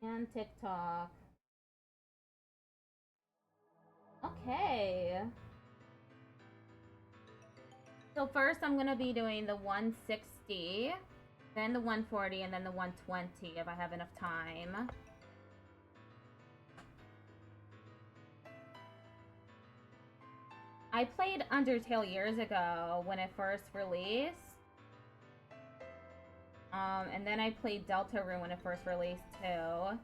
And TikTok. Okay. So first I'm going to be doing the 160, then the 140, and then the 120 if I have enough time. I played Undertale years ago when it first released. And then I played Deltarune when it first released too.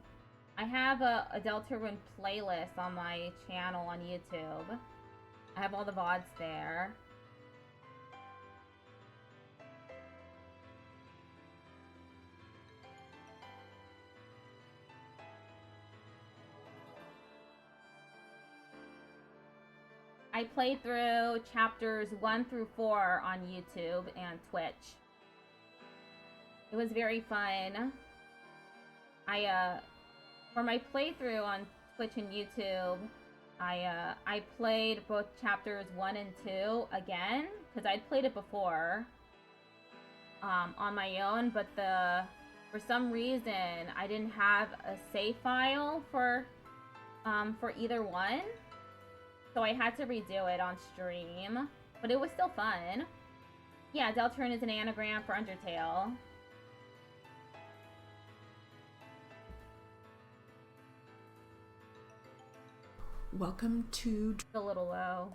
I have a Deltarune playlist on my channel on YouTube. I have all the VODs there. I played through chapters 1 through 4 on YouTube and Twitch. It was very fun. For my playthrough on Twitch and YouTube, I played both chapters 1 and 2 again, because I'd played it before on my own, but for some reason I didn't have a save file for either one, so I had to redo it on stream, but it was still fun. Yeah, Deltarune is an anagram for Undertale. Welcome to A little low.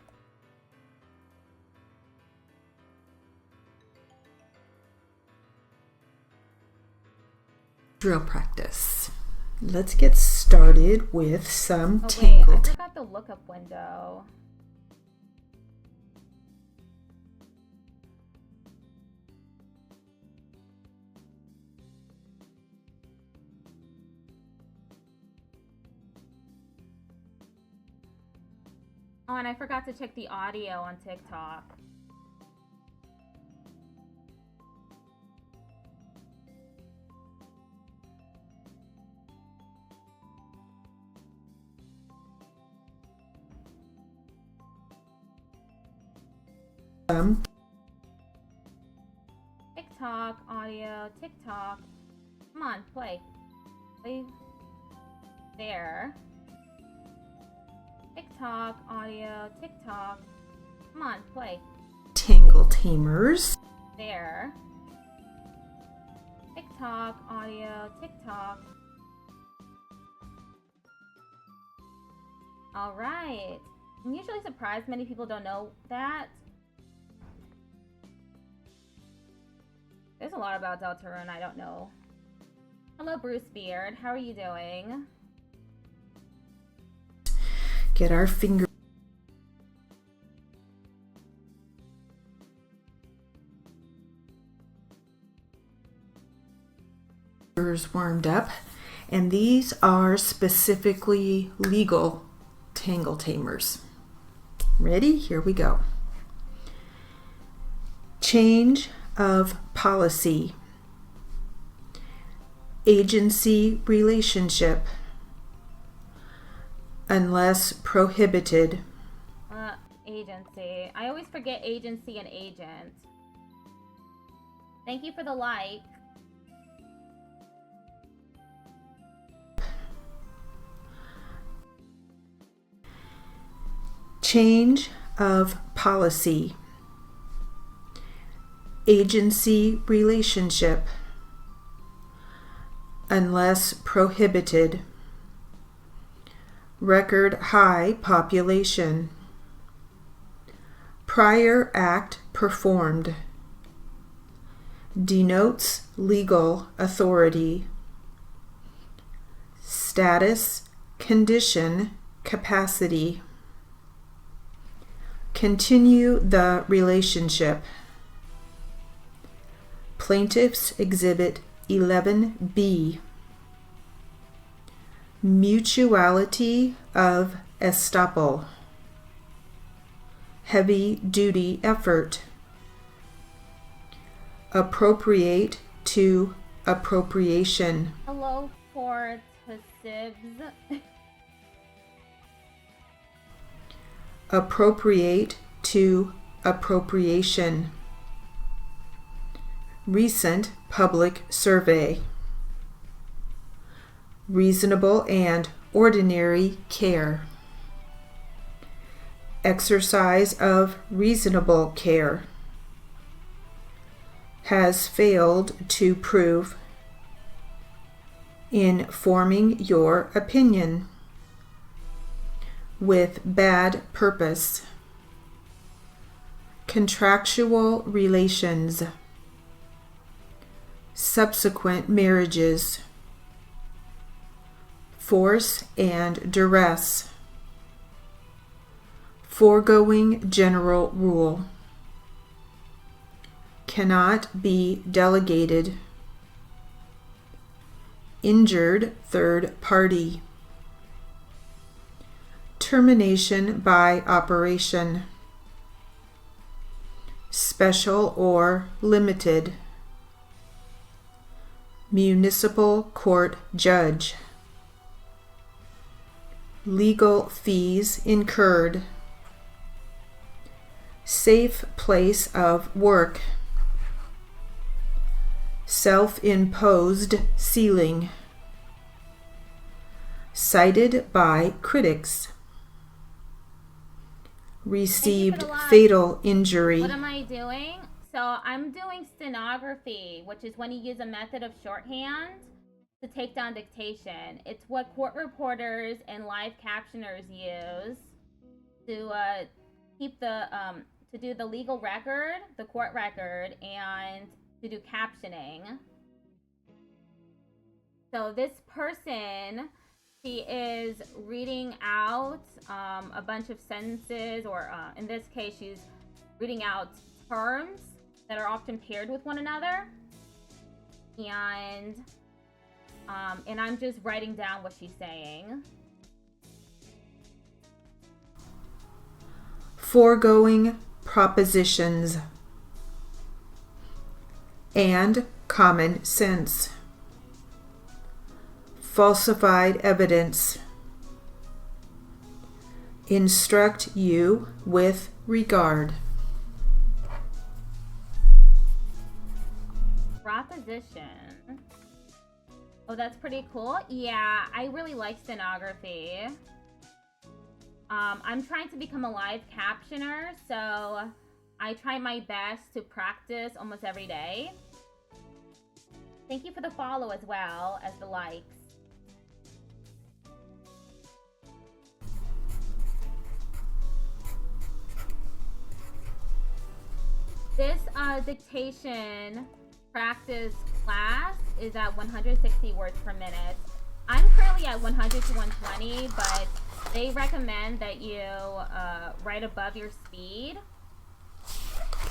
drill practice. Let's get started with some Oh wait, I tangled. forgot the lookup window. Oh, and I forgot to check the audio on TikTok. TikTok, audio, TikTok. Come on, play. Play. There. TikTok, audio, TikTok. Come on, play. Tangle tamers. There. TikTok, audio, TikTok. Alright. I'm usually surprised many people don't know that. There's a lot about Deltarune I don't know. Hello, Bruce Beard. How are you doing? Get our fingers warmed up, and these are specifically legal tangle tamers. Ready? Here we go. Change of policy. Agency relationship. Unless prohibited. Agency. I always forget agency and agent. Thank you for the like. Change of policy. Agency relationship. Unless prohibited. Record high population. Prior act performed. Denotes legal authority. Status, condition, capacity. Continue the relationship. Plaintiffs Exhibit 11B. Mutuality of estoppel. Heavy duty effort. Appropriate to appropriation. Hello, for Sibs. Appropriate to appropriation. Recent public survey. reasonable and ordinary care. Exercise of reasonable care has failed to prove in forming your opinion with bad purpose. Contractual relations, subsequent marriages, force and duress, foregoing general rule, cannot be delegated, injured third party, termination by operation, special or limited, municipal court judge, legal fees incurred, safe place of work, self-imposed ceiling, cited by critics, received fatal injury. What am I doing? So I'm doing stenography, which is when you use a method of shorthand to take down dictation. It's what court reporters and live captioners use to keep the to do the legal record, the court record, and to do captioning. So this person, she is reading out a bunch of sentences, or in this case, she's reading out terms that are often paired with one another, and I'm just writing down what she's saying. Foregoing propositions and common sense, falsified evidence, instruct you with regard. Proposition. Oh, that's pretty cool. Yeah, I really like stenography. I'm trying to become a live captioner, so I try my best to practice almost every day. Thank you for the follow as well as the likes. This dictation practice class is at 160 words per minute. I'm currently at 100 to 120, but they recommend that you write above your speed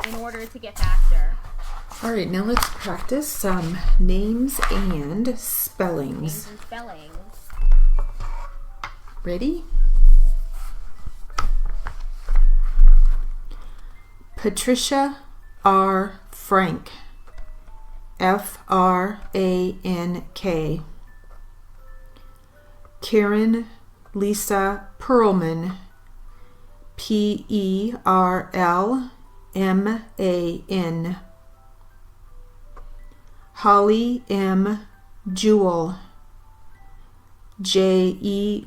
in order to get faster. All right, now let's practice some names and spellings. Names and spellings. Ready? Patricia R. Frank, F-R-A-N-K. Karen Lisa Perlman, P-E-R-L-M-A-N. Holly M. Jewell, J-E-W-E-L-L.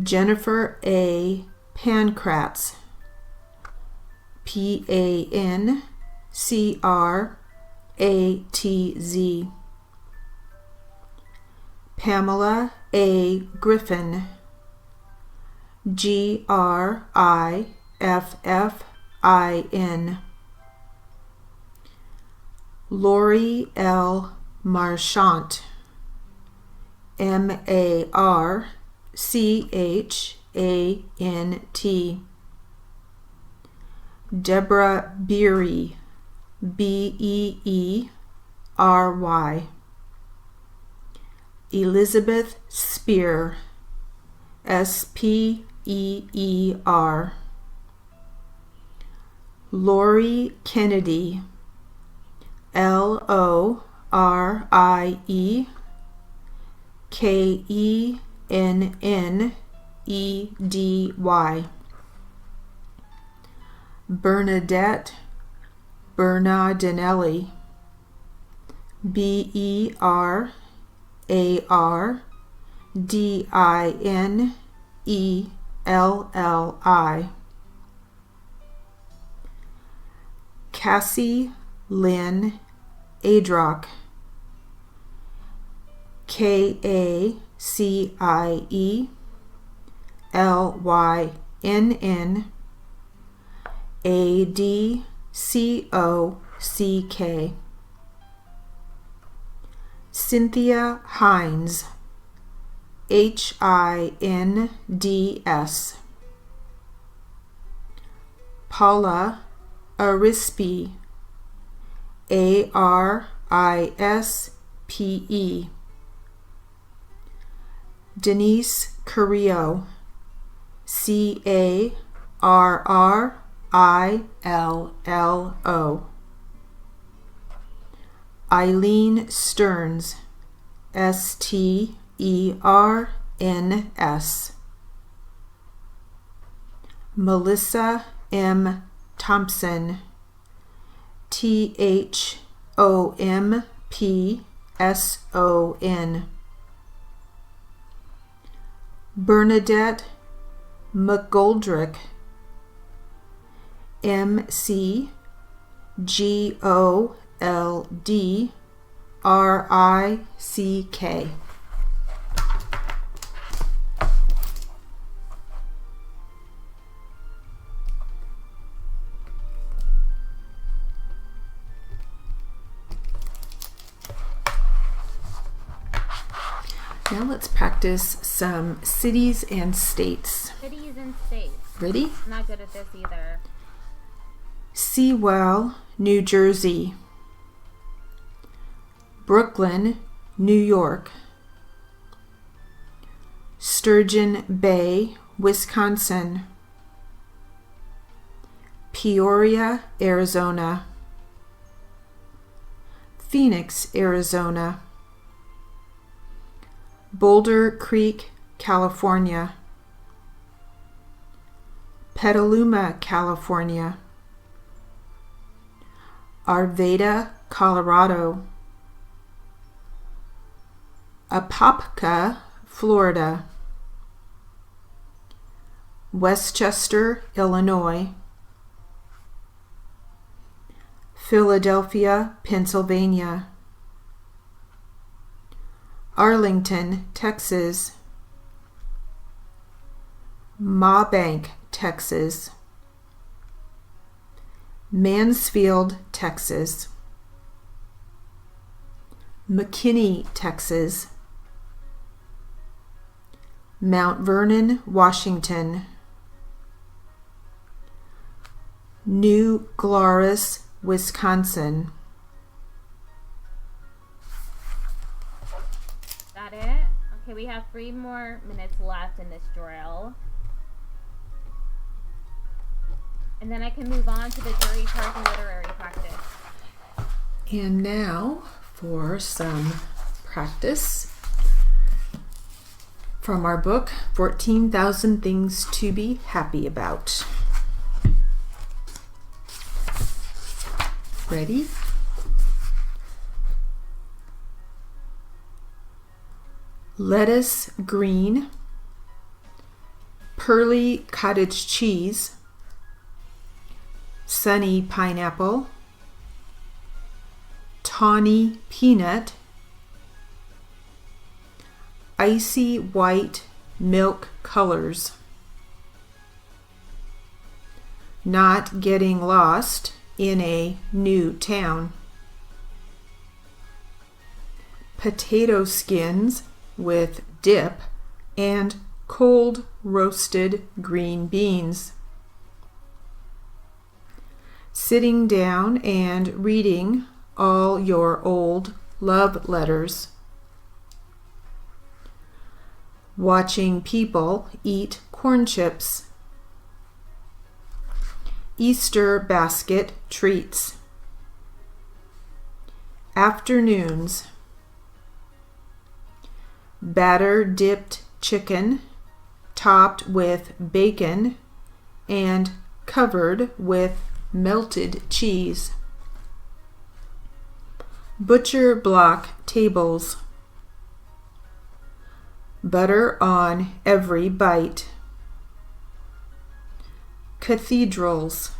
Jennifer A. Pankratz, P-A-N-C-R-A-T-Z. Pamela A. Griffin, G-R-I-F-F-I-N. Lori L. Marchant, M-A-R-C-H-A-N-T. Deborah Beery, B-E-E-R-Y. Elizabeth Spear, S-P-E-E-R. Lori Kennedy, L-O-R-I-E K-E-N-N-E-D-Y. Bernadette Bernardinelli, BERARDINELLI. Cassie Lynn Adrock. KACIELYNNADCOCK. Cynthia Hines, HINDS. Paula Arispe, ARISPE. Denise Carrillo, CARRILLO. Eileen Stearns, STERNS. Melissa M. Thompson, THOMPSON. Bernadette McGoldrick, McGoldrick. Now let's practice some cities and states. Cities and states. Ready? I'm not good at this either. Sewell, New Jersey. Brooklyn, New York. Sturgeon Bay, Wisconsin. Peoria, Arizona. Phoenix, Arizona. Boulder Creek, California. Petaluma, California. Arvada, Colorado. Apopka, Florida. Westchester, Illinois. Philadelphia, Pennsylvania. Arlington, Texas. Mabank, Texas. Mansfield, Texas. McKinney, Texas. Mount Vernon, Washington. New Glarus, Wisconsin. Got it? Okay, we have 3 more minutes left in this drill. And then I can move on to the jury charge and literary practice. And now for some practice from our book, 14,000 Things to Be Happy About. Ready? Lettuce green, pearly cottage cheese, sunny pineapple, tawny peanut, icy white milk colors, not getting lost in a new town, potato skins with dip and cold roasted green beans, sitting down and reading all your old love letters, watching people eat corn chips, Easter basket treats, afternoons, batter dipped chicken topped with bacon and covered with melted cheese, butcher block tables, butter on every bite, cathedrals,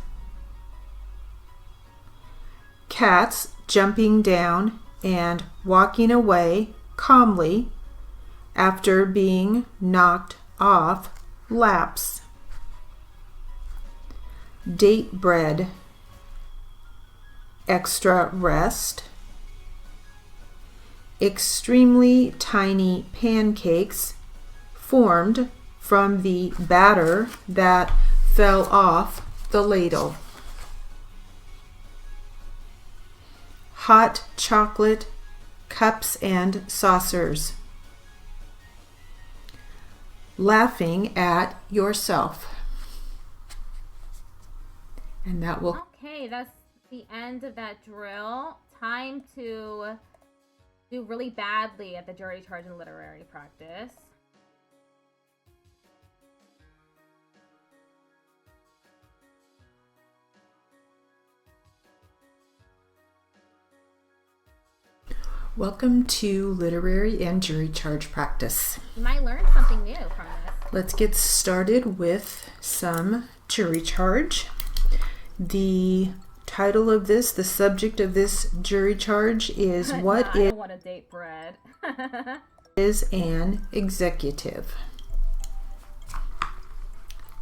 cats jumping down and walking away calmly after being knocked off laps, date bread, extra rest, extremely tiny pancakes formed from the batter that fell off the ladle, hot chocolate cups and saucers, laughing at yourself. And that will... Okay, that's the end of that drill. Time to do really badly at the jury charge and literary practice. Welcome to literary and jury charge practice. You might learn something new from this. Let's get started with some jury charge. The title of this, the subject of this jury charge is what I don't want to date bread. is an executive.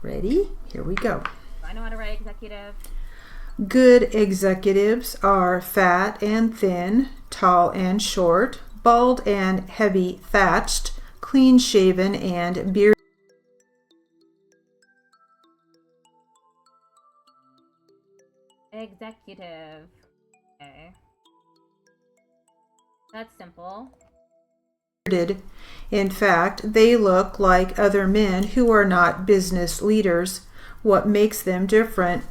Ready? Here we go. I know how to write executive. Good executives are fat and thin, tall and short, bald and heavy thatched, clean shaven and bearded. Executive. Okay. That's simple. In fact, they look like other men who are not business leaders. What makes them different?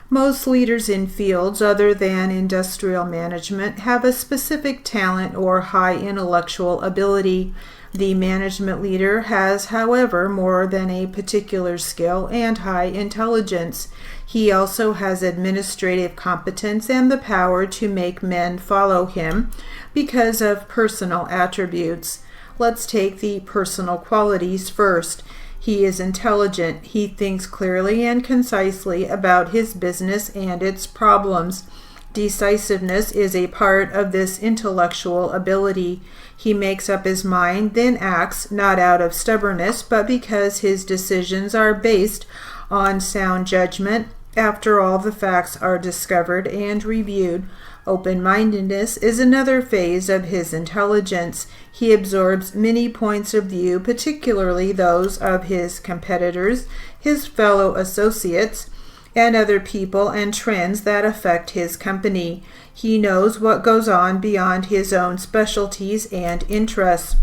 Most leaders in fields other than industrial management have a specific talent or high intellectual ability. The management leader has, however, more than a particular skill and high intelligence. He also has administrative competence and the power to make men follow him because of personal attributes. Let's take the personal qualities first. He is intelligent. He thinks clearly and concisely about his business and its problems. Decisiveness is a part of this intellectual ability. He makes up his mind, then acts, not out of stubbornness, but because his decisions are based on sound judgment after all the facts are discovered and reviewed. Open-mindedness is another phase of his intelligence. He absorbs many points of view, particularly those of his competitors, his fellow associates, and other people and trends that affect his company. He knows what goes on beyond his own specialties and interests.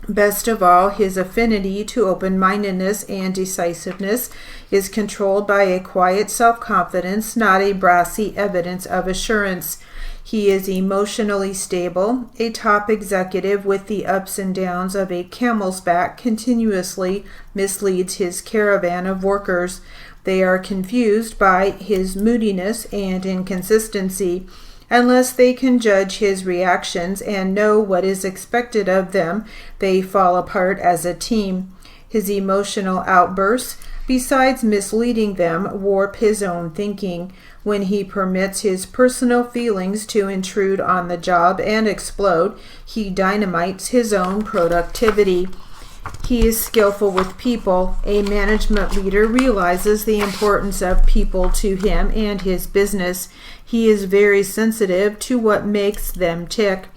Best of all, his affinity to open-mindedness and decisiveness is controlled by a quiet self-confidence, not a brassy evidence of assurance. He is emotionally stable. A top executive with the ups and downs of a camel's back continuously misleads his caravan of workers. They are confused by his moodiness and inconsistency. Unless they can judge his reactions and know what is expected of them, they fall apart as a team. His emotional outbursts, besides misleading them, warp his own thinking. When he permits his personal feelings to intrude on the job and explode, he dynamites his own productivity. He is skillful with people. A management leader realizes the importance of people to him and his business. He is very sensitive to what makes them tick.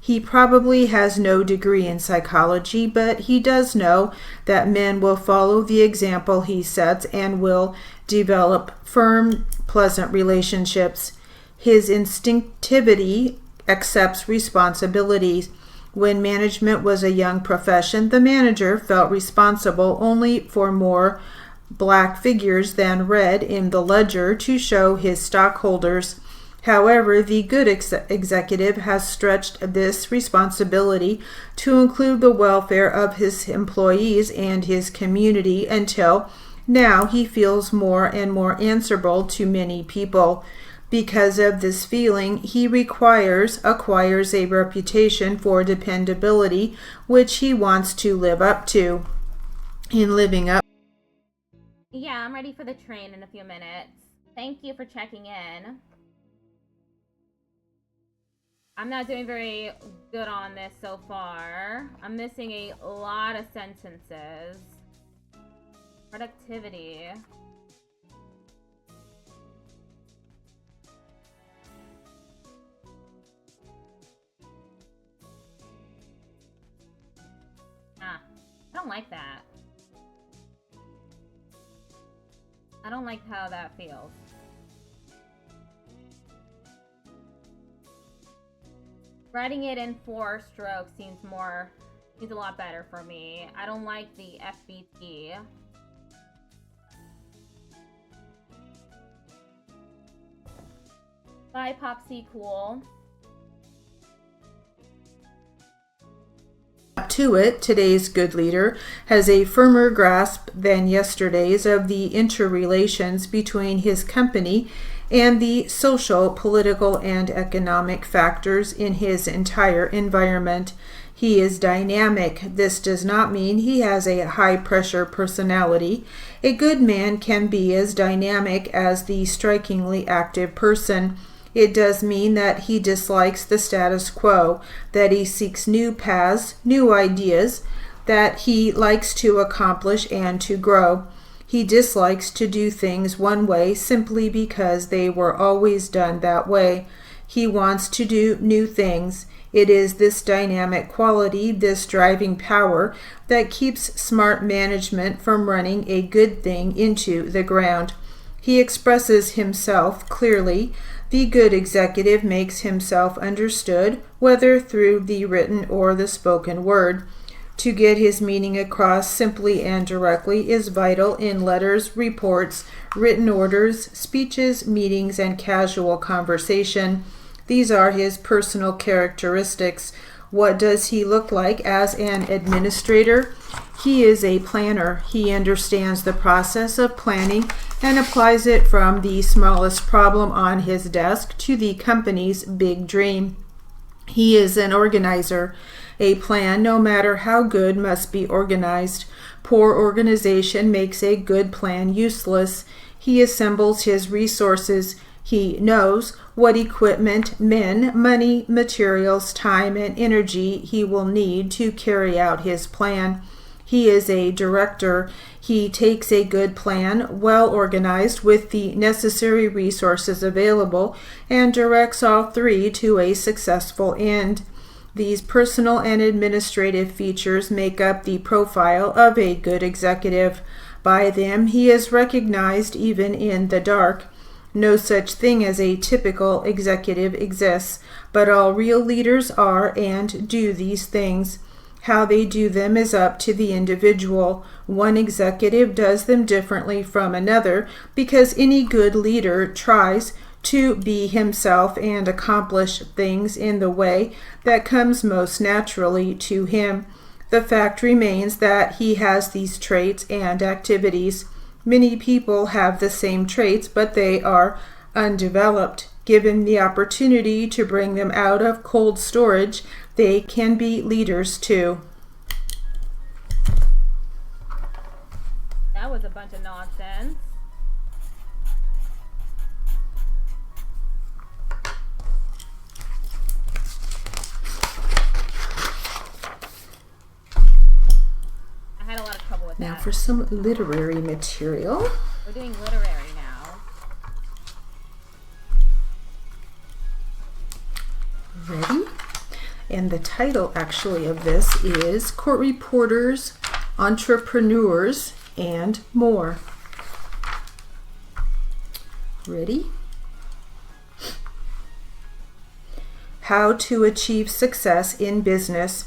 He probably has no degree in psychology, but he does know that men will follow the example he sets and will develop firm, pleasant relationships. His instinctivity accepts responsibilities. When management was a young profession, the manager felt responsible only for more black figures than red in the ledger to show his stockholders. However, the good executive has stretched this responsibility to include the welfare of his employees and his community until now he feels more and more answerable to many people. Because of this feeling, he acquires a reputation for dependability, which he wants to live up to. In living up. Yeah, I'm ready for the train in a few minutes. Thank you for checking in. I'm not doing very good on this so far. I'm missing a lot of sentences. Productivity. I don't like that. I don't like how that feels. Writing it in 4 strokes seems a lot better for me. I don't like the FBT. Bye, Popsy Cool. To it, today's good leader has a firmer grasp than yesterday's of the interrelations between his company and the social, political, and economic factors in his entire environment. He is dynamic. This does not mean he has a high-pressure personality. A good man can be as dynamic as the strikingly active person. It does mean that he dislikes the status quo, that he seeks new paths, new ideas, that he likes to accomplish and to grow. He dislikes to do things one way simply because they were always done that way. He wants to do new things. It is this dynamic quality, this driving power, that keeps smart management from running a good thing into the ground. He expresses himself clearly. The good executive makes himself understood, whether through the written or the spoken word. To get his meaning across simply and directly is vital in letters, reports, written orders, speeches, meetings, and casual conversation. These are his personal characteristics. What does he look like as an administrator? He is a planner. He understands the process of planning and applies it from the smallest problem on his desk to the company's big dream. He is an organizer. A plan, no matter how good, must be organized. Poor organization makes a good plan useless. He assembles his resources. He knows what equipment, men, money, materials, time, and energy he will need to carry out his plan. He is a director. He takes a good plan, well organized with the necessary resources available, and directs all 3 to a successful end. These personal and administrative features make up the profile of a good executive. By them, he is recognized even in the dark. No such thing as a typical executive exists, but all real leaders are and do these things. How they do them is up to the individual. One executive does them differently from another because any good leader tries to be himself and accomplish things in the way that comes most naturally to him. The fact remains that he has these traits and activities. Many people have the same traits, but they are undeveloped. Given the opportunity to bring them out of cold storage, they can be leaders too. That was a bunch of nonsense. I had a lot of trouble with that. Now for some literary material. We're doing literary now. Ready? And the title actually of this is Court Reporters, Entrepreneurs, and More. Ready? How to achieve success in business.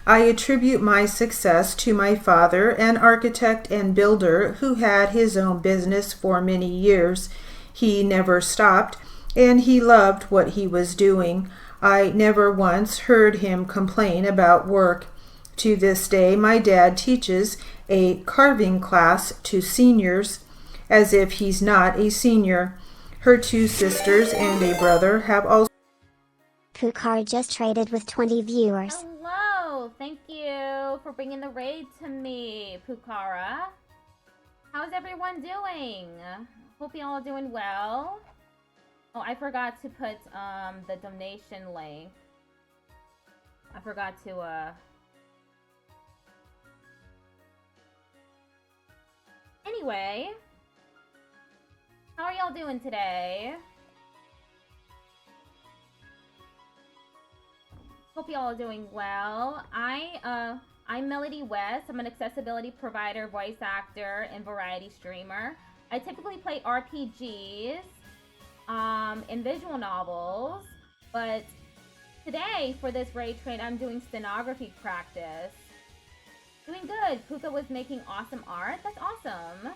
I attribute my success to my father, an architect and builder who had his own business for many years. He never stopped, and he loved what he was doing. I never once heard him complain about work. To this day, my dad teaches a carving class to seniors as if he's not a senior. Her 2 sisters and a brother have also. Pukar just traded with 20 viewers. Hello! Thank you for bringing the raid to me, Pukara. How's everyone doing? Hope you all are doing well. Oh, I forgot to put the donation link. I forgot to Anyway, how are y'all doing today? Hope y'all are doing well. I'm Melody Wisp. I'm an accessibility provider, voice actor, and variety streamer. I typically play RPGs and visual novels, but today for this raid trade, I'm doing stenography practice. Doing good. Puka was making awesome art. That's awesome.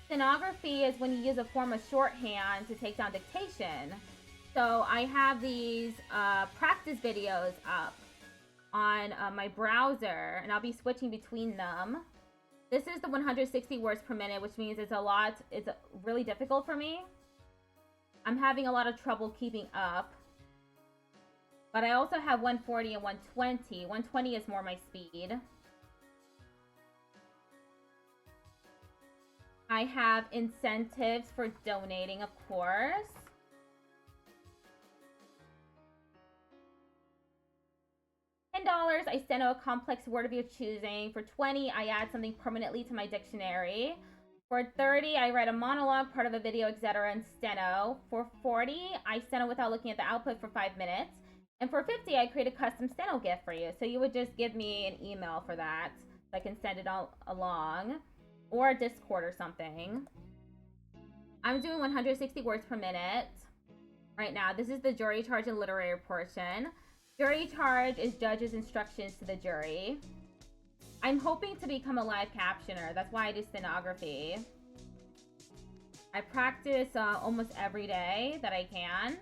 Stenography is when you use a form of shorthand to take down dictation. So I have these practice videos up on my browser, and I'll be switching between them. This is the 160 words per minute, which means it's really difficult for me. I'm having a lot of trouble keeping up. But I also have 140 and 120. 120 is more my speed. I have incentives for donating, of course. $10, I steno a complex word of your choosing. For 20, I add something permanently to my dictionary. For 30, I write a monologue, part of a video, etc. in steno. For 40, I steno without looking at the output for 5 minutes. And for 50, I create a custom steno GIF for you. So you would just give me an email for that, so I can send it all along. Or Discord or something. I'm doing 160 words per minute right now. This is the jury charge and literary portion. Jury charge is judge's instructions to the jury. I'm hoping to become a live captioner. That's why I do stenography. I practice almost every day that I can.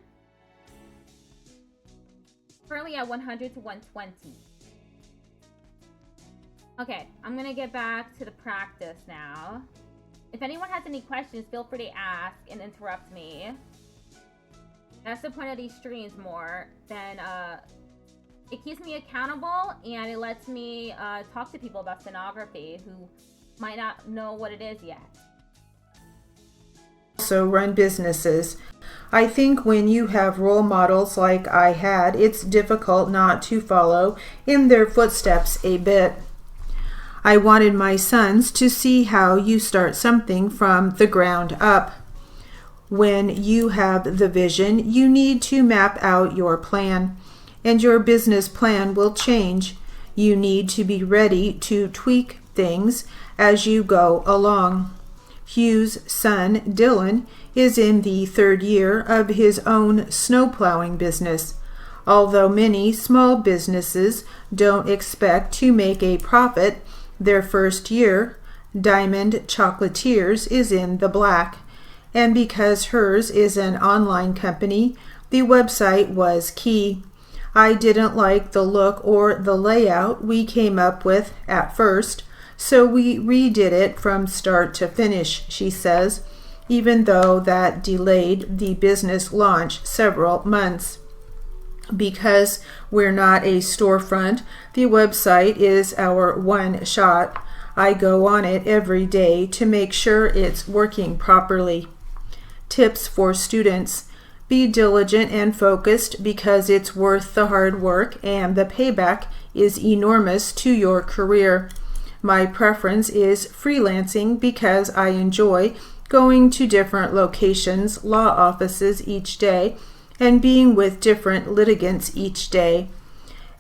Currently at 100 to 120. Okay, I'm gonna get back to the practice now. If anyone has any questions, feel free to ask and interrupt me. That's the point of these streams more than it keeps me accountable, and it lets me talk to people about stenography who might not know what it is yet. Also run businesses. I think when you have role models like I had, it's difficult not to follow in their footsteps a bit. I wanted my sons to see how you start something from the ground up. When you have the vision, you need to map out your plan, and your business plan will change. You need to be ready to tweak things as you go along. Hugh's son, Dylan, is in the 3rd year of his own snowplowing business. Although many small businesses don't expect to make a profit their first year, Diamond Chocolatiers is in the black. And because hers is an online company, the website was key. I didn't like the look or the layout we came up with at first, so we redid it from start to finish, she says, even though that delayed the business launch several months. Because we're not a storefront, the website is our one shot. I go on it every day to make sure it's working properly. Tips for students. Be diligent and focused because it's worth the hard work and the payback is enormous to your career. My preference is freelancing because I enjoy going to different locations, law offices each day, and being with different litigants each day.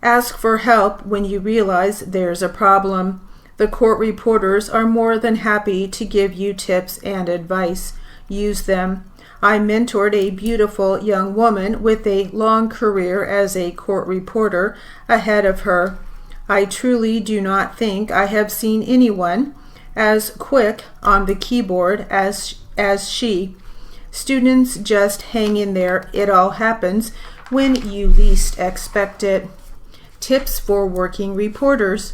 Ask for help when you realize there's a problem. The court reporters are more than happy to give you tips and advice. Use them. I mentored a beautiful young woman with a long career as a court reporter ahead of her. I truly do not think I have seen anyone as quick on the keyboard as she. Students just hang in there. It all happens when you least expect it. Tips for working reporters.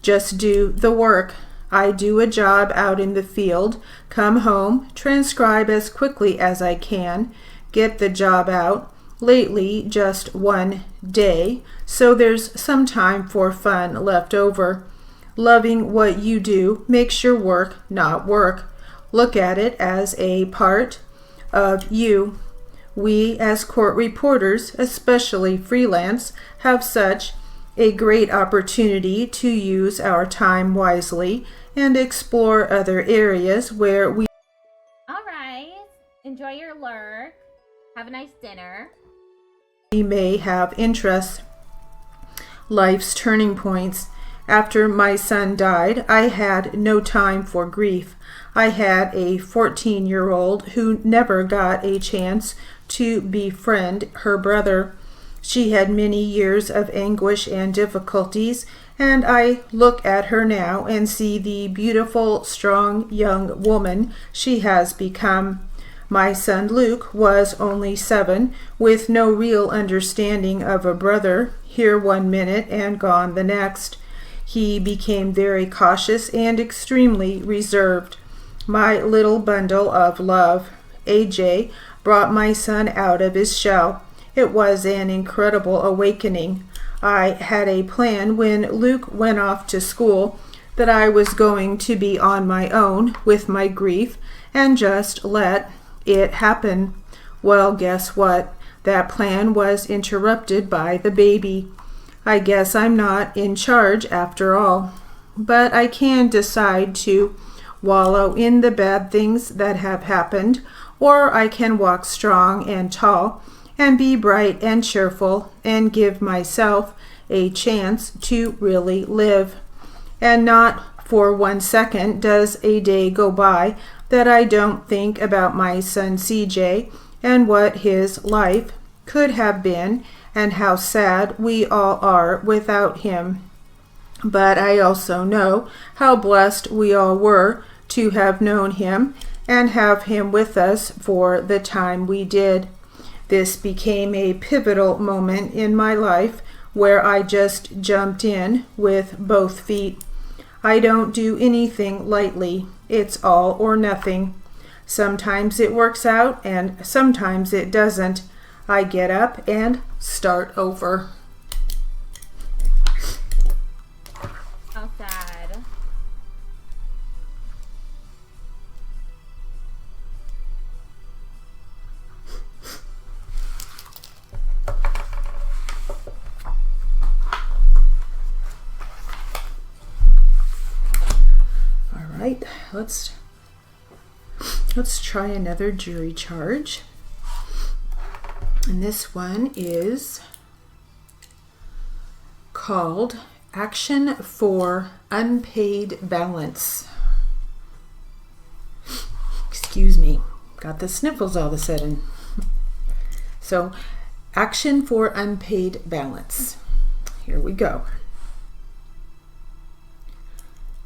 just do the work. I do a job out in the field, come home, transcribe as quickly as I can, get the job out. Lately, just one day, so there's some time for fun left over. Loving what you do makes your work not work. Look at it as a part of you. We, as court reporters, especially freelance, have such a great opportunity to use our time wisely and explore other areas where we enjoy your lurk. Have a nice dinner. We may have interests. Life's turning points. After my son died, I had no time for grief. I had a 14-year-old who never got a chance to befriend her brother. She had many years of anguish and difficulties, and I look at her now and see the beautiful, strong young woman she has become. My son Luke was only 7, with no real understanding of a brother, here one minute and gone the next. He became very cautious and extremely reserved. My little bundle of love, AJ, brought my son out of his shell. It was an incredible awakening. I had a plan when Luke went off to school that I was going to be on my own with my grief and just let it happen. Well, guess what? That plan was interrupted by the baby. I guess I'm not in charge after all, but I can decide to wallow in the bad things that have happened, or I can walk strong and tall and be bright and cheerful and give myself a chance to really live. And not for 1 second does a day go by that I don't think about my son CJ and what his life could have been and how sad we all are without him. But I also know how blessed we all were to have known him and have him with us for the time we did. This became a pivotal moment in my life where I just jumped in with both feet. I don't do anything lightly. It's all or nothing. Sometimes it works out and sometimes it doesn't. I get up and start over. How sad. All right, let's try another jury charge. And this one is called Action for Unpaid Balance. Excuse me, got the sniffles all of a sudden. So, action for unpaid balance. Here we go.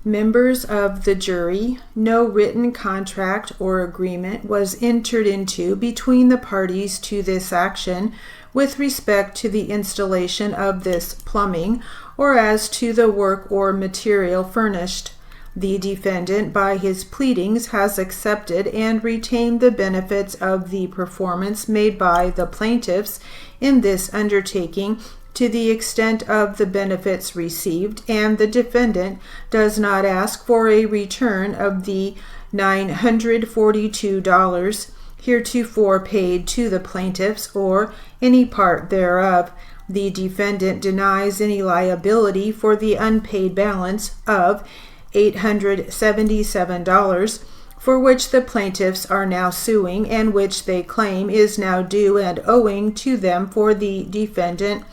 Members of the jury, no written contract or agreement was entered into between the parties to this action with respect to the installation of this plumbing or as to the work or material furnished. The defendant, by his pleadings, has accepted and retained the benefits of the performance made by the plaintiffs in this undertaking to the extent of the benefits received, and the defendant does not ask for a return of the $942 heretofore paid to the plaintiffs or any part thereof. The defendant denies any liability for the unpaid balance of $877 for which the plaintiffs are now suing and which they claim is now due and owing to them for the defendant,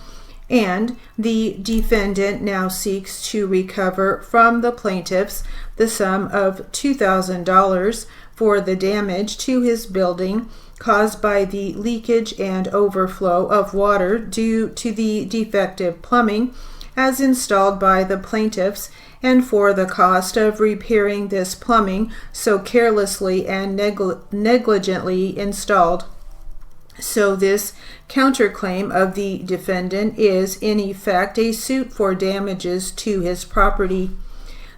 and the defendant now seeks to recover from the plaintiffs the sum of $2,000 for the damage to his building caused by the leakage and overflow of water due to the defective plumbing as installed by the plaintiffs, and for the cost of repairing this plumbing so carelessly and negligently installed. So this counterclaim of the defendant is in effect a suit for damages to his property.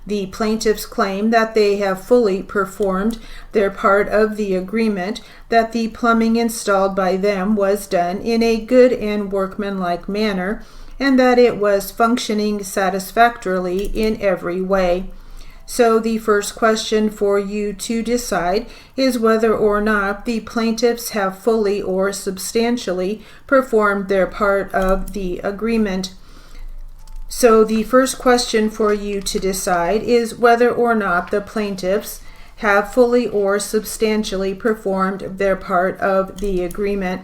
The plaintiffs claim that they have fully performed their part of the agreement, that the plumbing installed by them was done in a good and workmanlike manner, and that it was functioning satisfactorily in every way. So the first question for you to decide is whether or not the plaintiffs have fully or substantially performed their part of the agreement. So the first question for you to decide is whether or not the plaintiffs have fully or substantially performed their part of the agreement.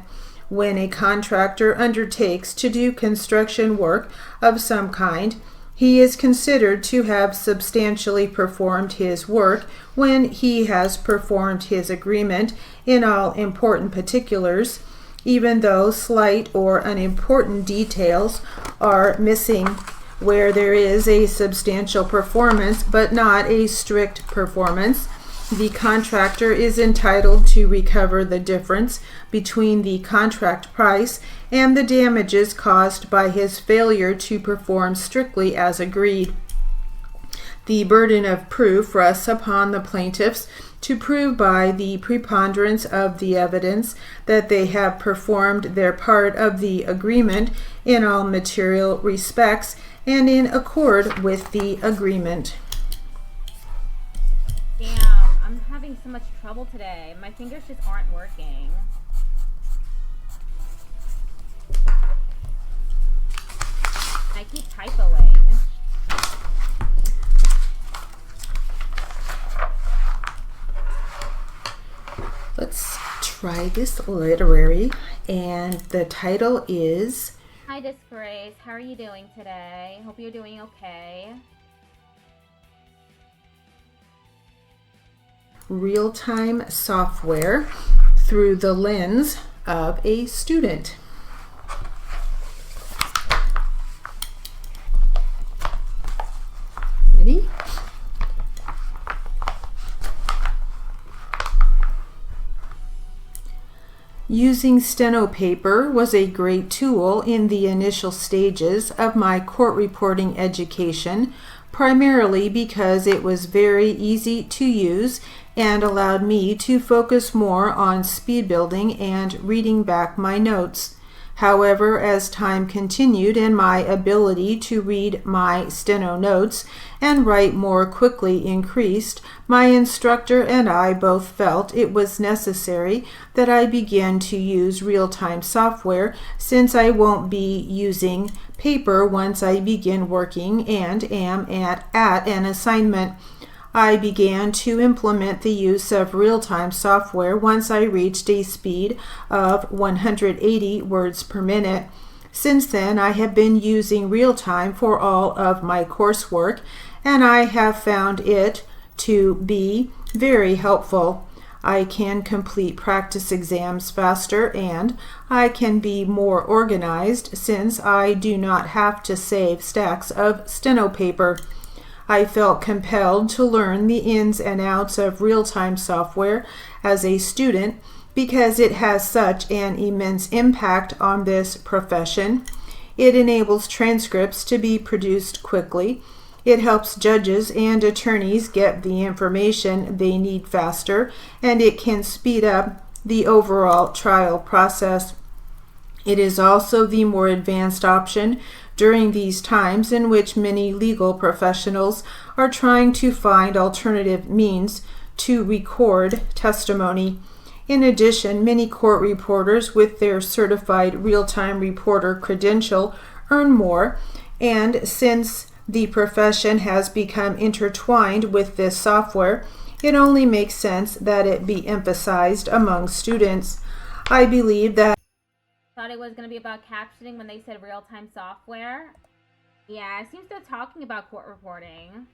When a contractor undertakes to do construction work of some kind, he is considered to have substantially performed his work when he has performed his agreement in all important particulars, even though slight or unimportant details are missing. Where there is a substantial performance but not a strict performance, the contractor is entitled to recover the difference between the contract price and the damages caused by his failure to perform strictly as agreed. The burden of proof rests upon the plaintiffs to prove by the preponderance of the evidence that they have performed their part of the agreement in all material respects and in accord with the agreement. Damn, I'm having so much trouble today. My fingers just aren't working. I keep typoing. Let's try this literary, and the title is Hi Disgrace, how are you doing today? Hope you're doing okay. Real-time software through the lens of a student. Ready? Using steno paper was a great tool in the initial stages of my court reporting education, primarily because it was very easy to use and allowed me to focus more on speed building and reading back my notes. However, as time continued and my ability to read my steno notes and write more quickly increased, my instructor and I both felt it was necessary that I begin to use real-time software, since I won't be using paper once I begin working and am at an assignment. I began to implement the use of real-time software once I reached a speed of 180 words per minute. Since then, I have been using real-time for all of my coursework, and I have found it to be very helpful. I can complete practice exams faster, and I can be more organized since I do not have to save stacks of steno paper. I felt compelled to learn the ins and outs of real-time software as a student because it has such an immense impact on this profession. It enables transcripts to be produced quickly. It helps judges and attorneys get the information they need faster, and it can speed up the overall trial process. It is also the more advanced option during these times in which many legal professionals are trying to find alternative means to record testimony. In addition, many court reporters with their certified real-time reporter credential earn more, and since the profession has become intertwined with this software, it only makes sense that it be emphasized among students. I believe that Thought it was going to be about captioning when they said real-time software. Yeah, it seems they're talking about court reporting.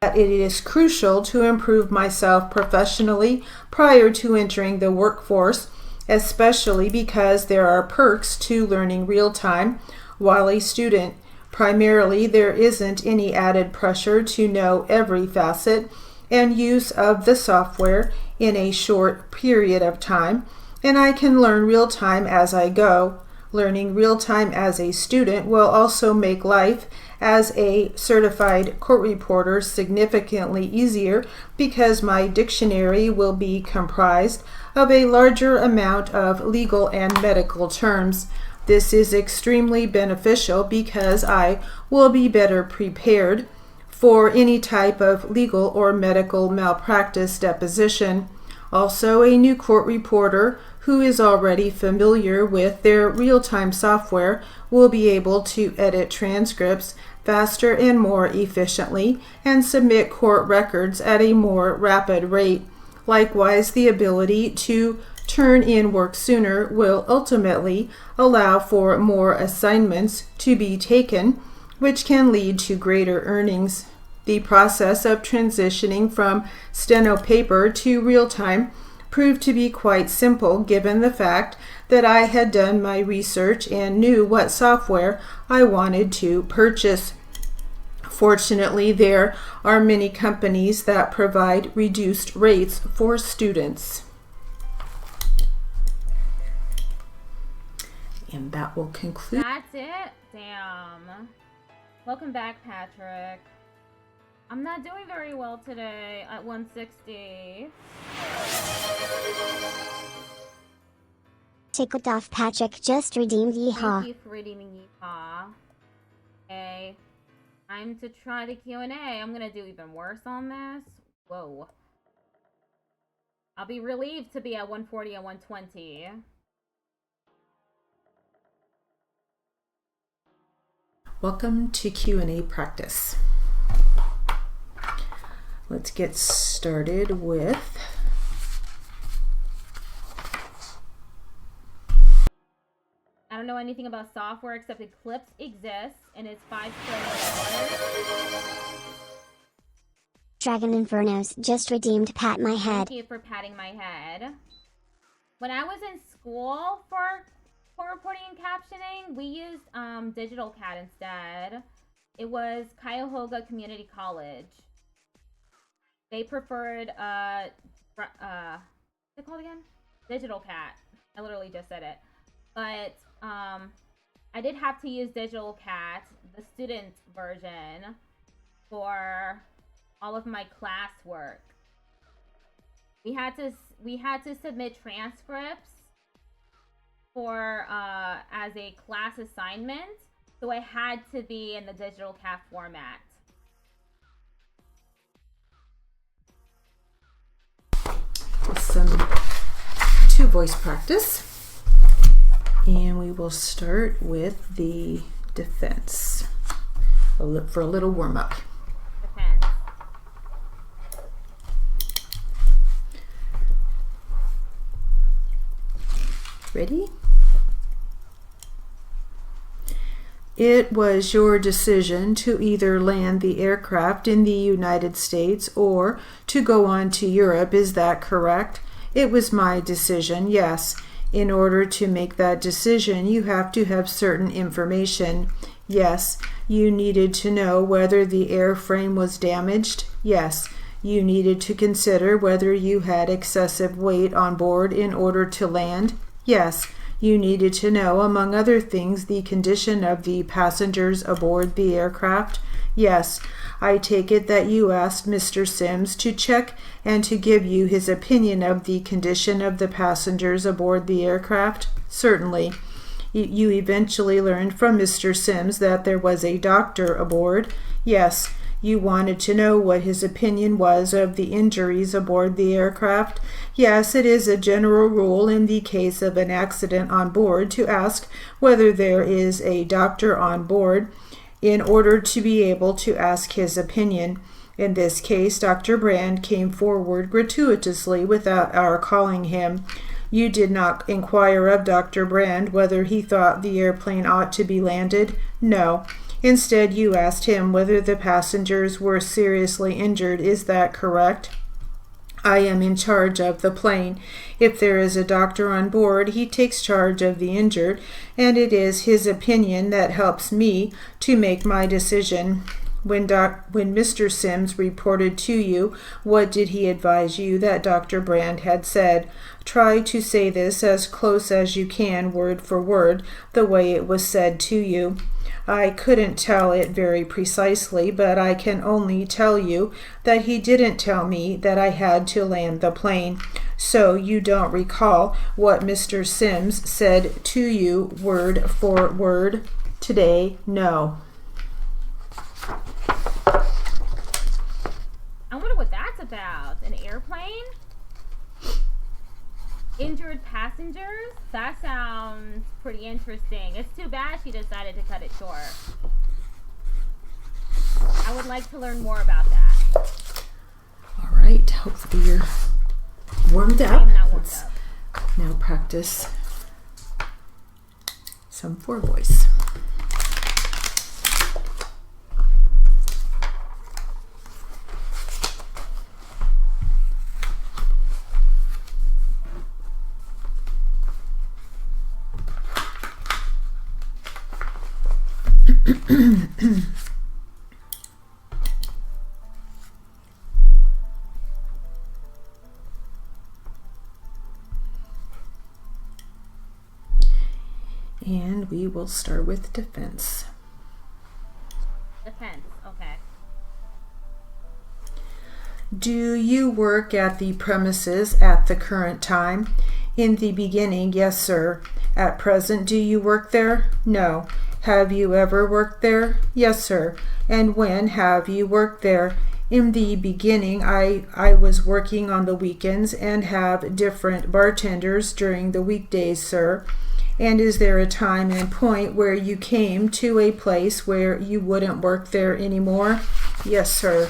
It is crucial to improve myself professionally prior to entering the workforce, especially because there are perks to learning real-time while a student. Primarily, there isn't any added pressure to know every facet and use of the software in a short period of time. and I can learn real time as I go. Learning real time as a student will also make life as a certified court reporter significantly easier because my dictionary will be comprised of a larger amount of legal and medical terms. This is extremely beneficial because I will be better prepared for any type of legal or medical malpractice deposition. Also, a new court reporter who is already familiar with their real-time software will be able to edit transcripts faster and more efficiently and submit court records at a more rapid rate. Likewise, the ability to turn in work sooner will ultimately allow for more assignments to be taken, which can lead to greater earnings. The process of transitioning from steno paper to real-time proved to be quite simple given the fact that I had done my research and knew what software I wanted to purchase. Fortunately, there are many companies that provide reduced rates for students. And that will conclude. That's it? Damn. Welcome back, Patrick. I'm not doing very well today at 160. Ticked off Patrick just redeemed yeehaw. Thank you for redeeming yeehaw. Okay. Time to try the Q&A. I'm gonna do even worse on this. Whoa. I'll be relieved to be at 140 and 120. Welcome to Q&A practice. Let's get started with I don't know anything about software except Eclipse exists and it's $5. Dragon Infernos just redeemed pat my head. Thank you for patting my head. When I was in school for reporting and captioning, we used Digital Cat instead. It was Cuyahoga Community College. They preferred what's it called again? Digital Cat. I literally just said it. But I did have to use Digital Cat, the student version, for all of my classwork. We had to submit transcripts for as a class assignment, so I had to be in the Digital Cat format. some two-voice practice. And we will start with the defense for a little warm-up. Defense. Ready? It was your decision to either land the aircraft in the United States or to go on to Europe, is that correct? It was my decision, yes. In order to make that decision, you have to have certain information. Yes. You needed to know whether the airframe was damaged. Yes. You needed to consider whether you had excessive weight on board in order to land. Yes. You needed to know, among other things, the condition of the passengers aboard the aircraft. Yes. I take it that you asked Mr. Sims to check and to give you his opinion of the condition of the passengers aboard the aircraft? Certainly. You eventually learned from Mr. Sims that there was a doctor aboard? Yes. You wanted to know what his opinion was of the injuries aboard the aircraft? Yes, it is a general rule in the case of an accident on board to ask whether there is a doctor on board in order to be able to ask his opinion. In this case, Dr. Brand came forward gratuitously without our calling him. You did not inquire of Dr. Brand whether he thought the airplane ought to be landed? No. Instead, you asked him whether the passengers were seriously injured. Is that correct? I am in charge of the plane. If there is a doctor on board, he takes charge of the injured, and it is his opinion that helps me to make my decision. When Mr. Sims reported to you, what did he advise you that Dr. Brand had said? Try to say this as close as you can, word for word, the way it was said to you. I couldn't tell it very precisely, but I can only tell you that he didn't tell me that I had to land the plane. So you don't recall what Mr. Sims said to you word for word today? No. I wonder what that's about. An airplane? Injured passengers? That sounds pretty interesting. It's too bad she decided to cut it short. I would like to learn more about that. All right, hopefully you're warmed up. I am not warmed Let's up. now practice some for voice. And we will start with defense. Defense, okay. Do you work at the premises at the current time? In the beginning, yes, sir. At present, do you work there? No. Have you ever worked there? Yes, sir. And when have you worked there? In the beginning, I was working on the weekends and have different bartenders during the weekdays, sir. And is there a time and point where you came to a place where you wouldn't work there anymore? Yes, sir.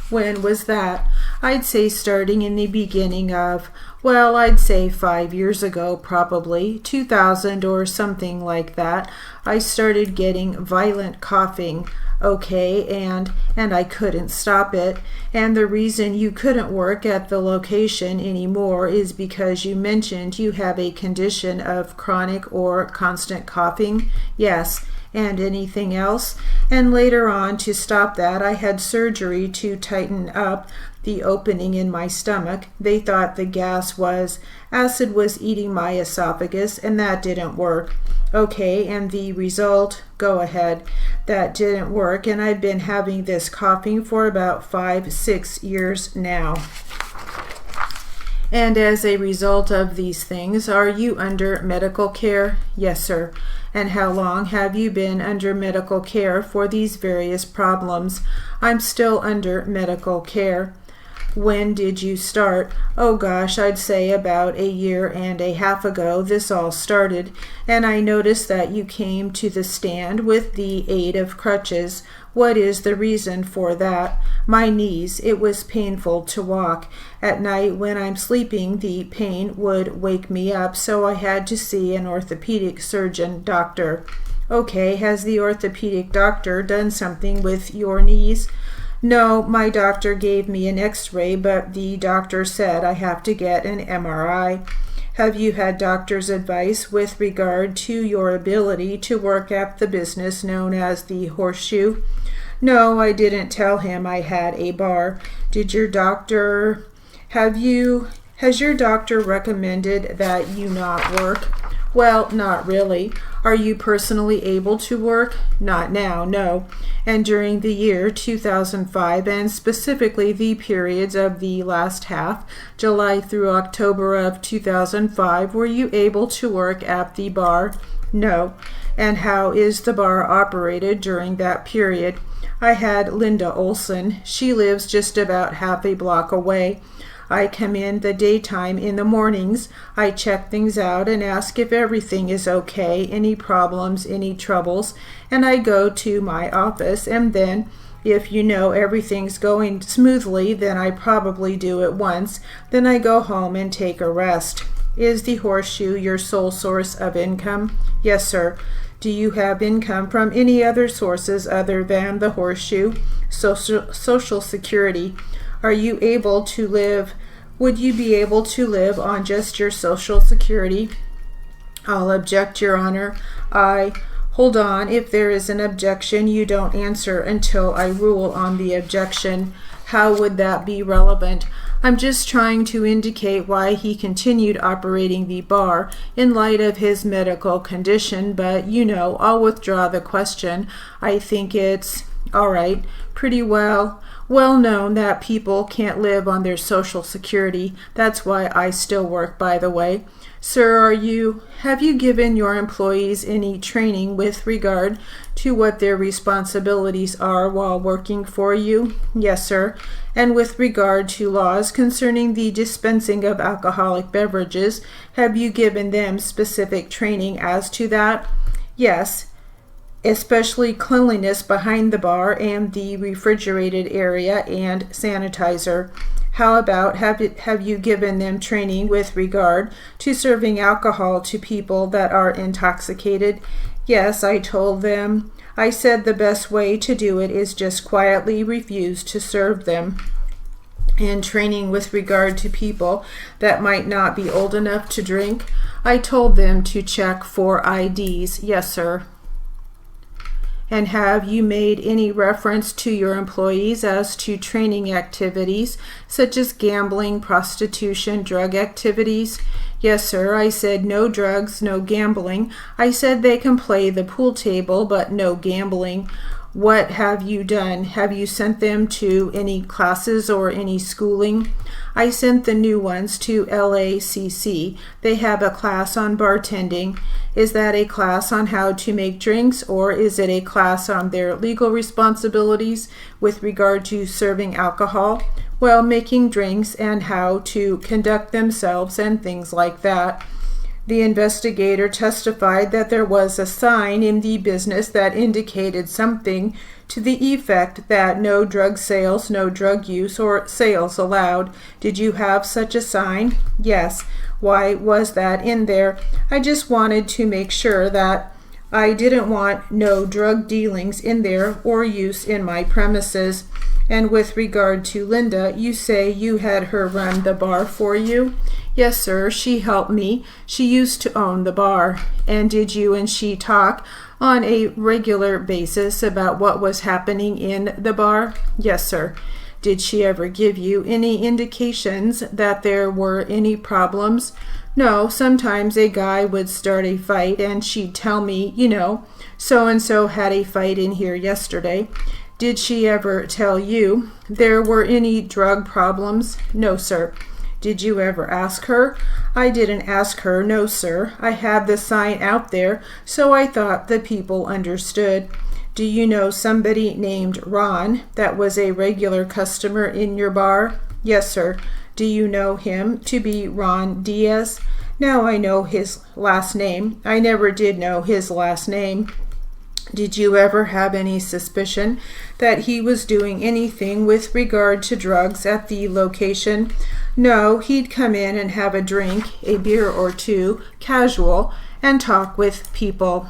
When was that? I'd say starting in the beginning of, well, I'd say 5 years ago, probably 2000 or something like that. I started getting violent coughing. Okay, and I couldn't stop it. And the reason you couldn't work at the location anymore is because you mentioned you have a condition of chronic or constant coughing. Yes. And anything else? And later on, to stop that, I had surgery to tighten up the opening in my stomach. They thought the acid was eating my esophagus, and that didn't work. Okay, and the result? Go ahead. That didn't work, and I've been having this coughing for about 5-6 years now. And as a result of these things, are you under medical care? Yes, sir. And how long have you been under medical care for these various problems? I'm still under medical care. When did you start? Oh gosh, I'd say about 1.5 years ago this all started, and I noticed that you came to the stand with the aid of crutches. What is the reason for that? My knees. It was painful to walk. At night when I'm sleeping, the pain would wake me up, so I had to see an orthopedic surgeon doctor. Okay, has the orthopedic doctor done something with your knees? No, my doctor gave me an x-ray, but the doctor said I have to get an MRI. Have you had doctor's advice with regard to your ability to work at the business known as the Horseshoe? No, I didn't tell him I had a bar. Has your doctor recommended that you not work? Well, not really. Are you personally able to work? Not now, no. And during the year 2005, and specifically the periods of the last half, July through October of 2005, were you able to work at the bar? No. And how is the bar operated during that period? I had Linda Olson. She lives just about half a block away. I come in the daytime in the mornings. I check things out and ask if everything is okay, any problems, any troubles, and I go to my office, and then if everything's going smoothly, then I probably do it once. Then I go home and take a rest. Is the Horseshoe your sole source of income? Yes, sir. Do you have income from any other sources other than the Horseshoe? Social Security. Are you able to live? Would you be able to live on just your Social Security? I'll object, Your Honor. Hold on, if there is an objection, you don't answer until I rule on the objection. How would that be relevant? I'm just trying to indicate why he continued operating the bar in light of his medical condition, but you know, I'll withdraw the question. I think it's, all right, pretty well known that people can't live on their Social Security. That's why I still work, by the way. Sir, have you given your employees any training with regard to what their responsibilities are while working for you? Yes, sir. And with regard to laws concerning the dispensing of alcoholic beverages, have you given them specific training as to that? Yes, especially cleanliness behind the bar and the refrigerated area and sanitizer. How about have you given them training with regard to serving alcohol to people that are intoxicated? Yes, I told them. I said the best way to do it is just quietly refuse to serve them. And training with regard to people that might not be old enough to drink, I told them to check for IDs. Yes, sir. And have you made any reference to your employees as to training activities such as gambling, prostitution, drug activities? Yes, sir. I said no drugs, no gambling. I said they can play the pool table, but no gambling. What have you done? Have you sent them to any classes or any schooling? I sent the new ones to LACC. They have a class on bartending. Is that a class on how to make drinks, or is it a class on their legal responsibilities with regard to serving alcohol? Well, making drinks and how to conduct themselves and things like that. The investigator testified that there was a sign in the business that indicated something to the effect that no drug sales, no drug use, or sales allowed. Did you have such a sign? Yes. Why was that in there? I just wanted to make sure that I didn't want no drug dealings in there or use in my premises. And with regard to Linda, you say you had her run the bar for you? Yes, sir, she helped me. She used to own the bar. And did you and she talk on a regular basis about what was happening in the bar? Yes, sir. Did she ever give you any indications that there were any problems? No, sometimes a guy would start a fight and she'd tell me, you know, so-and-so had a fight in here yesterday. Did she ever tell you there were any drug problems? No, sir. Did you ever ask her? I didn't ask her, no, sir. I had the sign out there, so I thought the people understood. Do you know somebody named Ron that was a regular customer in your bar? Yes, sir. Do you know him to be Ron Diaz? Now I know his last name. I never did know his last name. Did you ever have any suspicion that he was doing anything with regard to drugs at the location? No, he'd come in and have a drink, a beer or two, casual, and talk with people.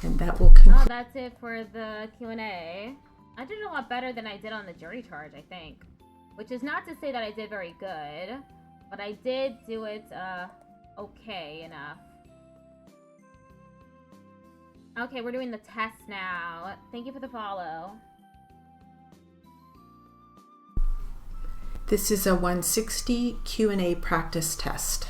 And that will conclude. Oh, that's it for the Q&A. I did a lot better than I did on the jury charge, I think. Which is not to say that I did very good, but I did do it, okay enough. Okay, we're doing the test now. Thank you for the follow. This is a 160 Q&A practice test.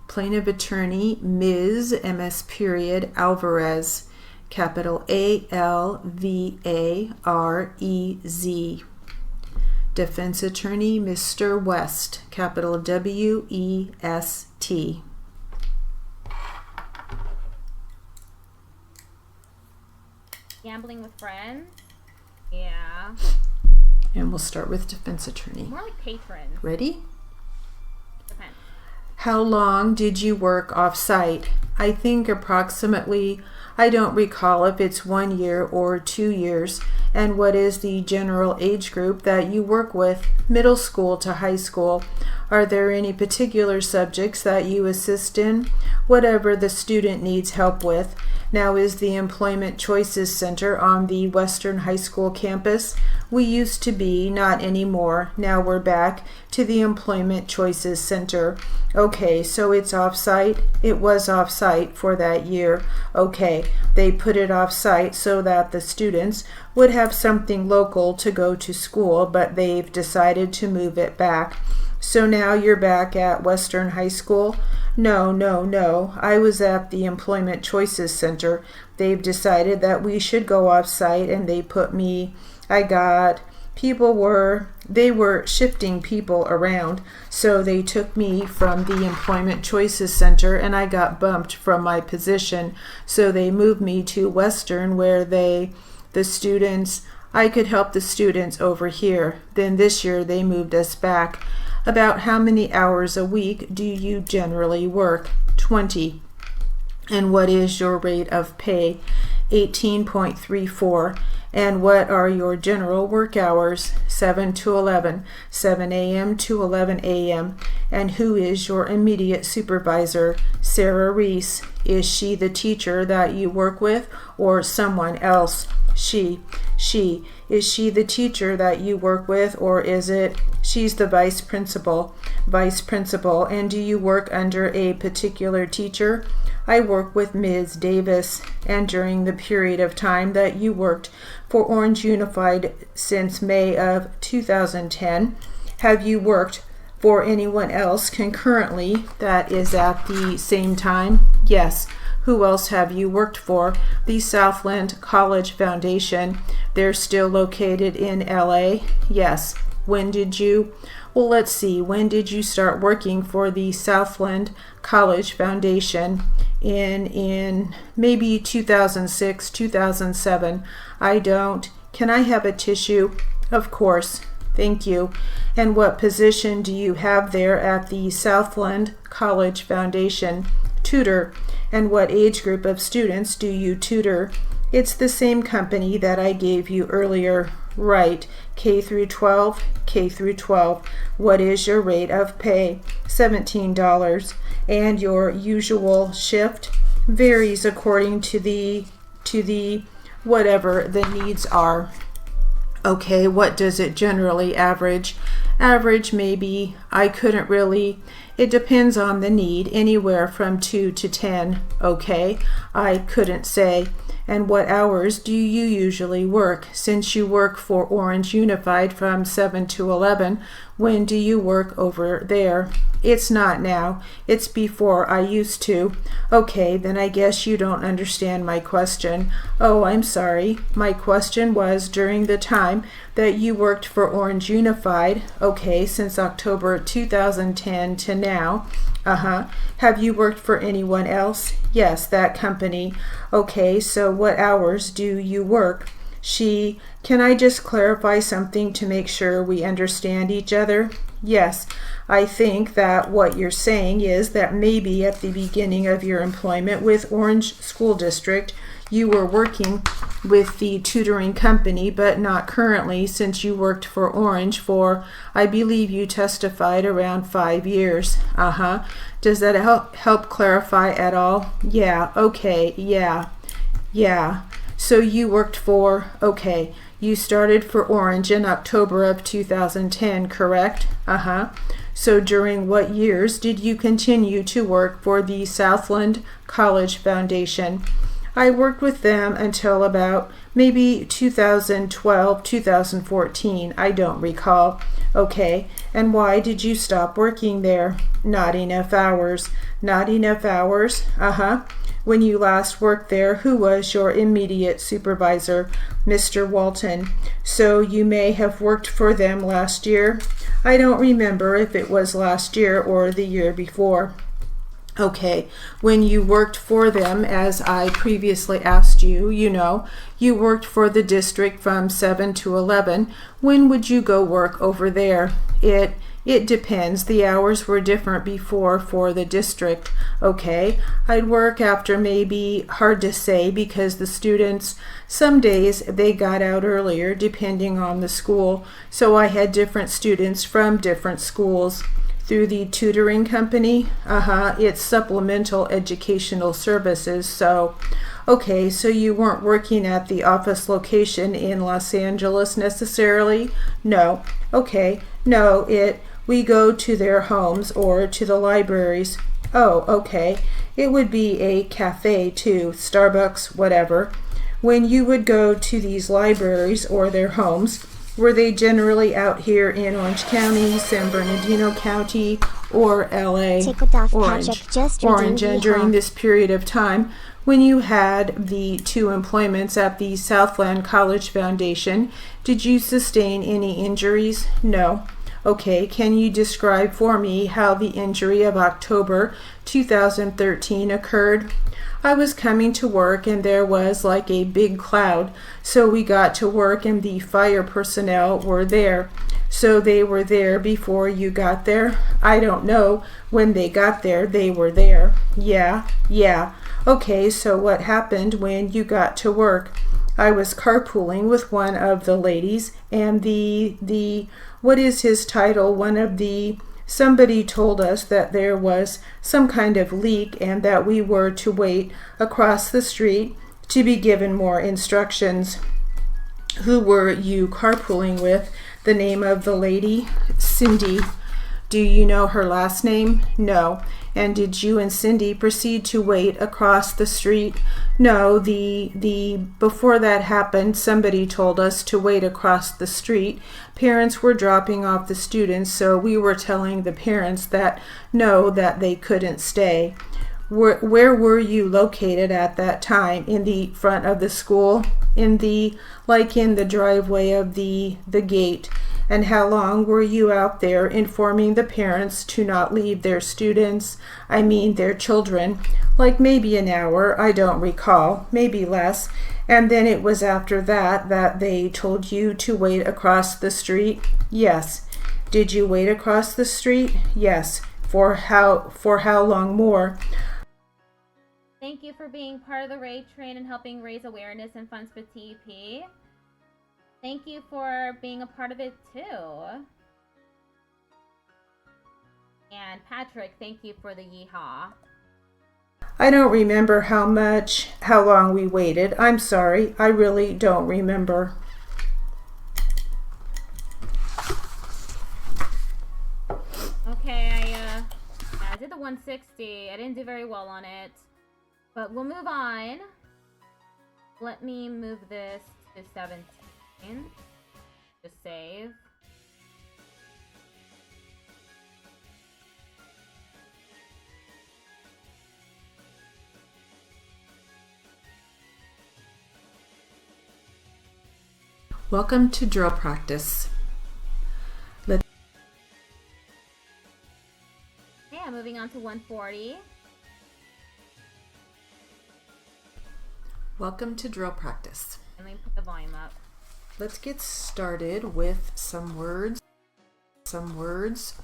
Plaintiff Attorney Ms. MS period Alvarez, capital ALVAREZ. Defense Attorney Mr. West, capital WEST. Gambling with friends? Yeah. And we'll start with defense attorney. More like patrons. Ready? Depends. How long did you work off-site? I think approximately I don't recall if it's 1 year or 2 years. And what is the general age group that you work with, middle school to high school? Are there any particular subjects that you assist in? Whatever the student needs help with. Now, is the Employment Choices Center on the Western High School campus? We used to be, not anymore. Now we're back to the Employment Choices Center. Okay, so it's off-site? It was off-site for that year. Okay, they put it off-site so that the students would have something local to go to school, but they've decided to move it back. So now you're back at Western High School? No. I was at the Employment Choices Center. They've decided that we should go off-site, and they put me, they were shifting people around, so they took me from the Employment Choices Center, and I got bumped from my position, so they moved me to Western, where I could help the students over here. Then this year they moved us back. About how many hours a week do you generally work? 20. And what is your rate of pay? 18.34. And what are your general work hours? 7 to 11, 7 a.m. to 11 a.m. And who is your immediate supervisor? Sarah Reese. Is she the teacher that you work with or someone else? She. Is she the teacher that you work with, or is it? She's the vice principal. And do you work under a particular teacher? I work with Ms. Davis. And during the period of time that you worked for Orange Unified since May of 2010, have you worked for anyone else concurrently that is at the same time? Yes. Who else have you worked for? The Southland College Foundation. They're still located in LA? Yes. When did you start working for the Southland College Foundation? In maybe 2006, 2007. Can I have a tissue? Of course. Thank you. And what position do you have there at the Southland College Foundation? Tutor. And what age group of students do you tutor? It's the same company that I gave you earlier. Right. K through 12. What is your rate of pay? $17. And your usual shift varies according to the whatever the needs are. Okay, what does it generally average? Average maybe, it depends on the need, anywhere from 2 to 10. Okay, I couldn't say. And what hours do you usually work? Since you work for Orange Unified from 7 to 11, when do you work over there? It's not now. It's before I used to. Okay, then I guess you don't understand my question. Oh, I'm sorry. My question was during the time that you worked for Orange Unified, okay, since October 2010 to now. Have you worked for anyone else? Yes, that company. Okay, so what hours do you work? Can I just clarify something to make sure we understand each other? Yes, I think that what you're saying is that maybe at the beginning of your employment with Orange School District, you were working with the tutoring company, but not currently, since you worked for Orange for, I believe you testified, around 5 years. Does that help clarify at all? Yeah, okay, yeah. So you worked for, okay, you started for Orange in October of 2010, correct? So during what years did you continue to work for the Southland College Foundation? I worked with them until about maybe 2012, 2014. I don't recall. Okay, and why did you stop working there? Not enough hours. Not enough hours? When you last worked there, who was your immediate supervisor? Mr. Walton. So you may have worked for them last year? I don't remember if it was last year or the year before. Okay, when you worked for them, as I previously asked you, you worked for the district from 7 to 11. When would you go work over there? It depends. The hours were different before for the district. Okay, I'd work after maybe, hard to say, because the students, some days they got out earlier depending on the school. So I had different students from different schools. Through the tutoring company, it's supplemental educational services. So okay, so you weren't working at the office location in Los Angeles necessarily? No. Okay, no, we go to their homes or to the libraries. Oh, okay. It would be a cafe too, Starbucks, whatever. When you would go to these libraries or their homes, were they generally out here in Orange County, San Bernardino County, or LA? Orange. And during this period of time, when you had the 2 employments at the Southland College Foundation, did you sustain any injuries? No. Okay, can you describe for me how the injury of October 2013 occurred? I was coming to work and there was like a big cloud, so we got to work and the fire personnel were there. So they were there before you got there? I don't know. When they got there, they were there. Yeah. Okay, so what happened when you got to work? I was carpooling with one of the ladies and the what is his title? Somebody told us that there was some kind of leak and that we were to wait across the street to be given more instructions. Who were you carpooling with? The name of the lady? Cindy. Do you know her last name? No. And did you and Cindy proceed to wait across the street? No, before that happened, somebody told us to wait across the street. Parents were dropping off the students, so we were telling the parents that no, that they couldn't stay. Where were you located at that time? In the front of the school? In the driveway of the gate? And how long were you out there informing the parents to not leave their their children? Like maybe an hour, I don't recall, maybe less. And then it was after that they told you to wait across the street? Yes. Did you wait across the street? Yes. For how long more? Thank you for being part of the RAID train and helping raise awareness and funds for TEP. Thank you for being a part of it too. And Patrick, thank you for the yeehaw. I don't remember how long we waited. I'm sorry, I really don't remember. Okay, I did the 160. I didn't do very well on it. But we'll move on. Let me move this to 17. Just save. Welcome to drill practice. Okay, I'm moving on to 140. Welcome to drill practice. And let me put the volume up. Let's get started with some words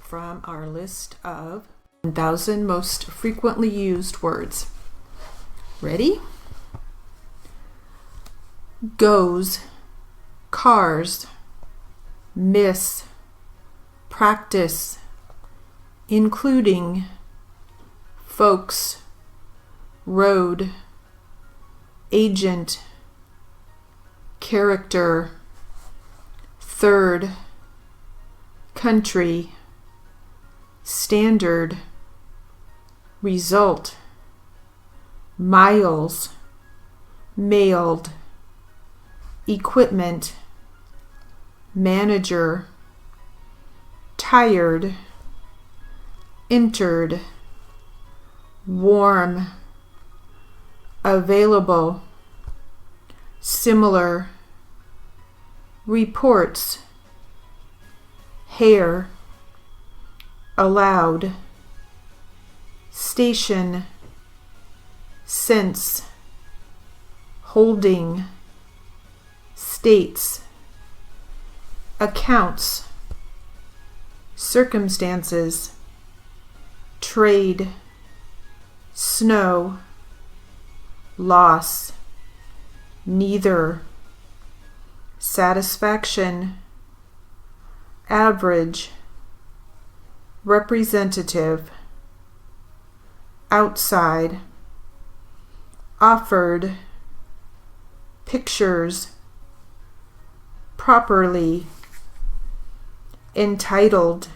from our list of 1,000 most frequently used words. Ready? Goes, cars, miss, practice, including, folks, road, agent, character, third, country, standard, result, miles, mailed, equipment, manager, tired, entered, warm, available, similar, reports, hair, allowed, station, sense, holding, states, accounts, circumstances, trade, snow, loss, neither, satisfaction, average, representative, outside, offered, pictures, properly, entitled,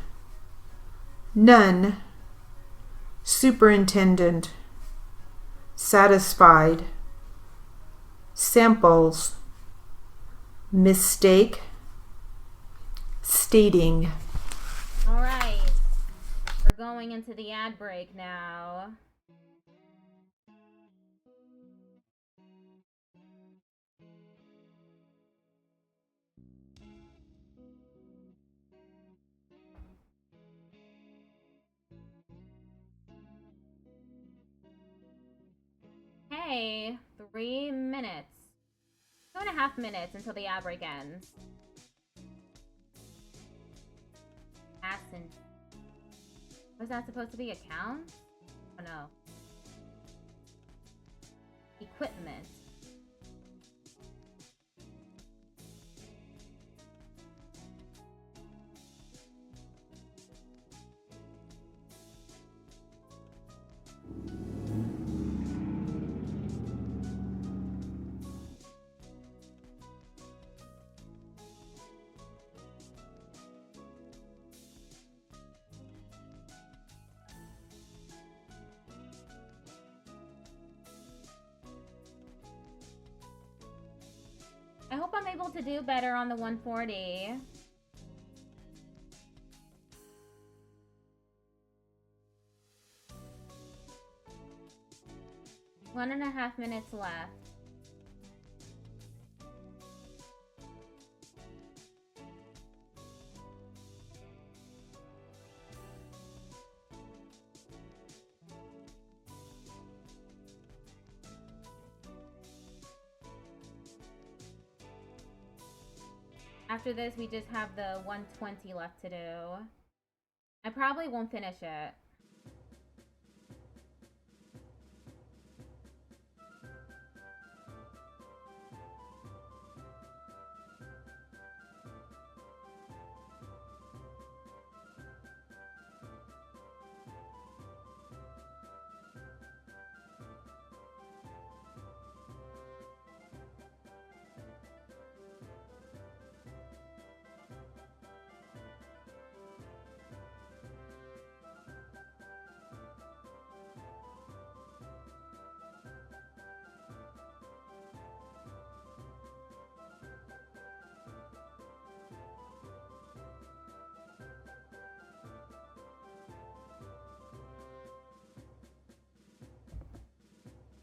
none, superintendent, satisfied, samples, mistake, stating. All right, we're going into the ad break now. Hey, 3 minutes. 2.5 minutes until the ad break ends. Was that supposed to be accounts? Oh no. Equipment. I hope I'm able to do better on the 140. One and a half minutes left. After this, we just have the 120 left to do. I probably won't finish it.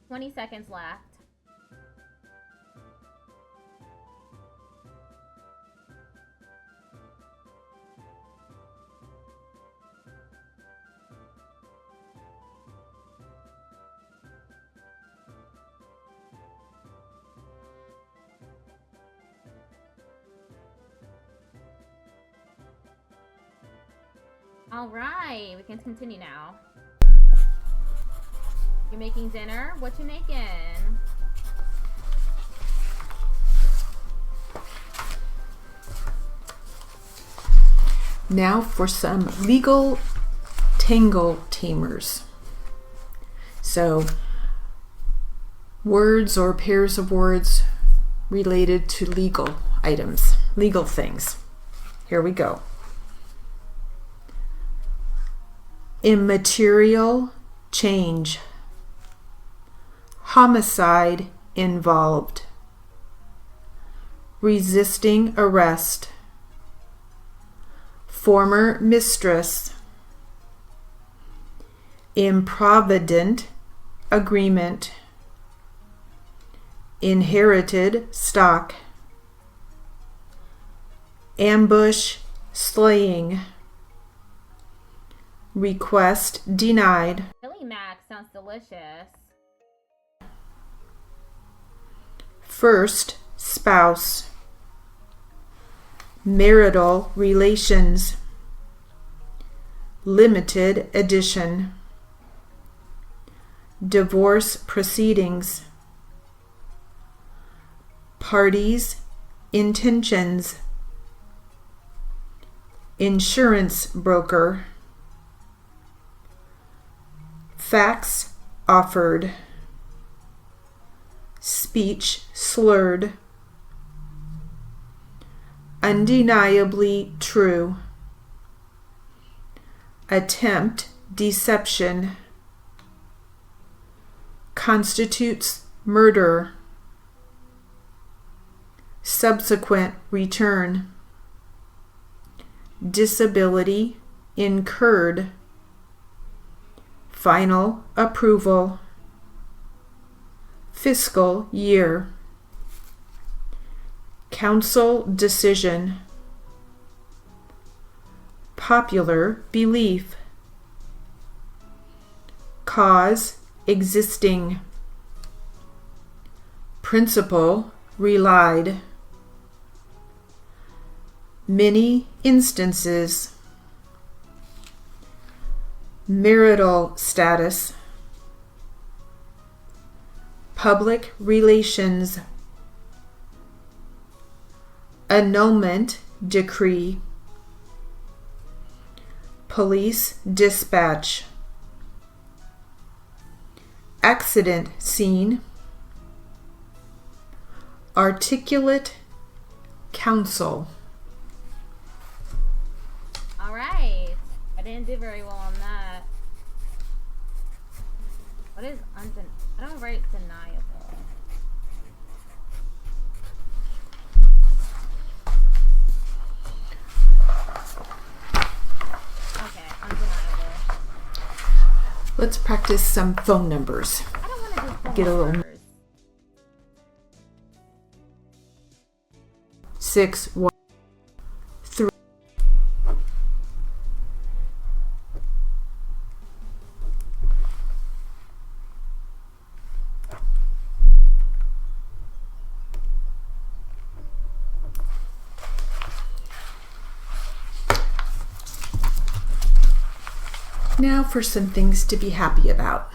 Twenty seconds left. All right, we can continue now. You're making dinner? What you making? Now for some legal tangle tamers. So, words or pairs of words related to legal items, legal things. Here we go. Immaterial change. Homicide involved. Resisting arrest. Former mistress. Improvident agreement. Inherited stock. Ambush slaying. Request denied. Chili Mac sounds delicious. First spouse. Marital relations. limited edition. Divorce proceedings. Parties' intentions. Insurance broker. Facts offered. Speech slurred. Undeniably true. Attempt deception. Constitutes murder. Subsequent return. Disability incurred. Final approval. Fiscal year. Council decision. Popular belief. Cause existing. Principle relied. Many instances. Marital status. Public relations. Annulment decree. Police dispatch. Accident scene. Articulate counsel. All right. I didn't do very well on that. What is I don't write deniable. Okay, undeniable. Let's practice some phone numbers. I don't want to do phone Get a little numbers. 6 1 3. Now for some things to be happy about.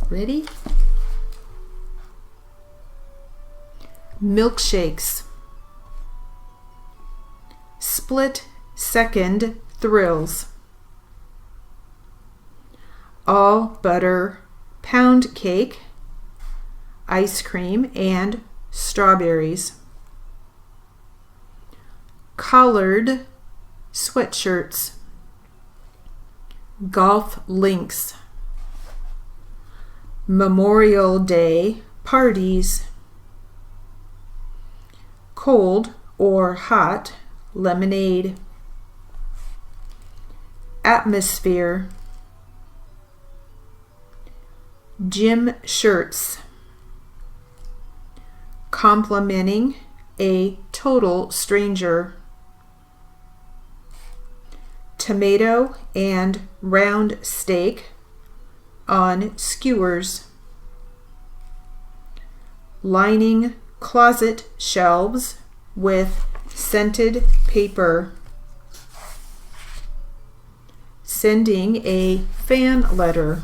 Ready? Milkshakes. Split second thrills. All butter pound cake, ice cream, and strawberries. Collared sweatshirts. Golf links. Memorial Day parties. Cold or hot lemonade. Atmosphere. Gym shirts. Complimenting a total stranger. Tomato and round steak on skewers. Lining closet shelves with scented paper. Sending a fan letter.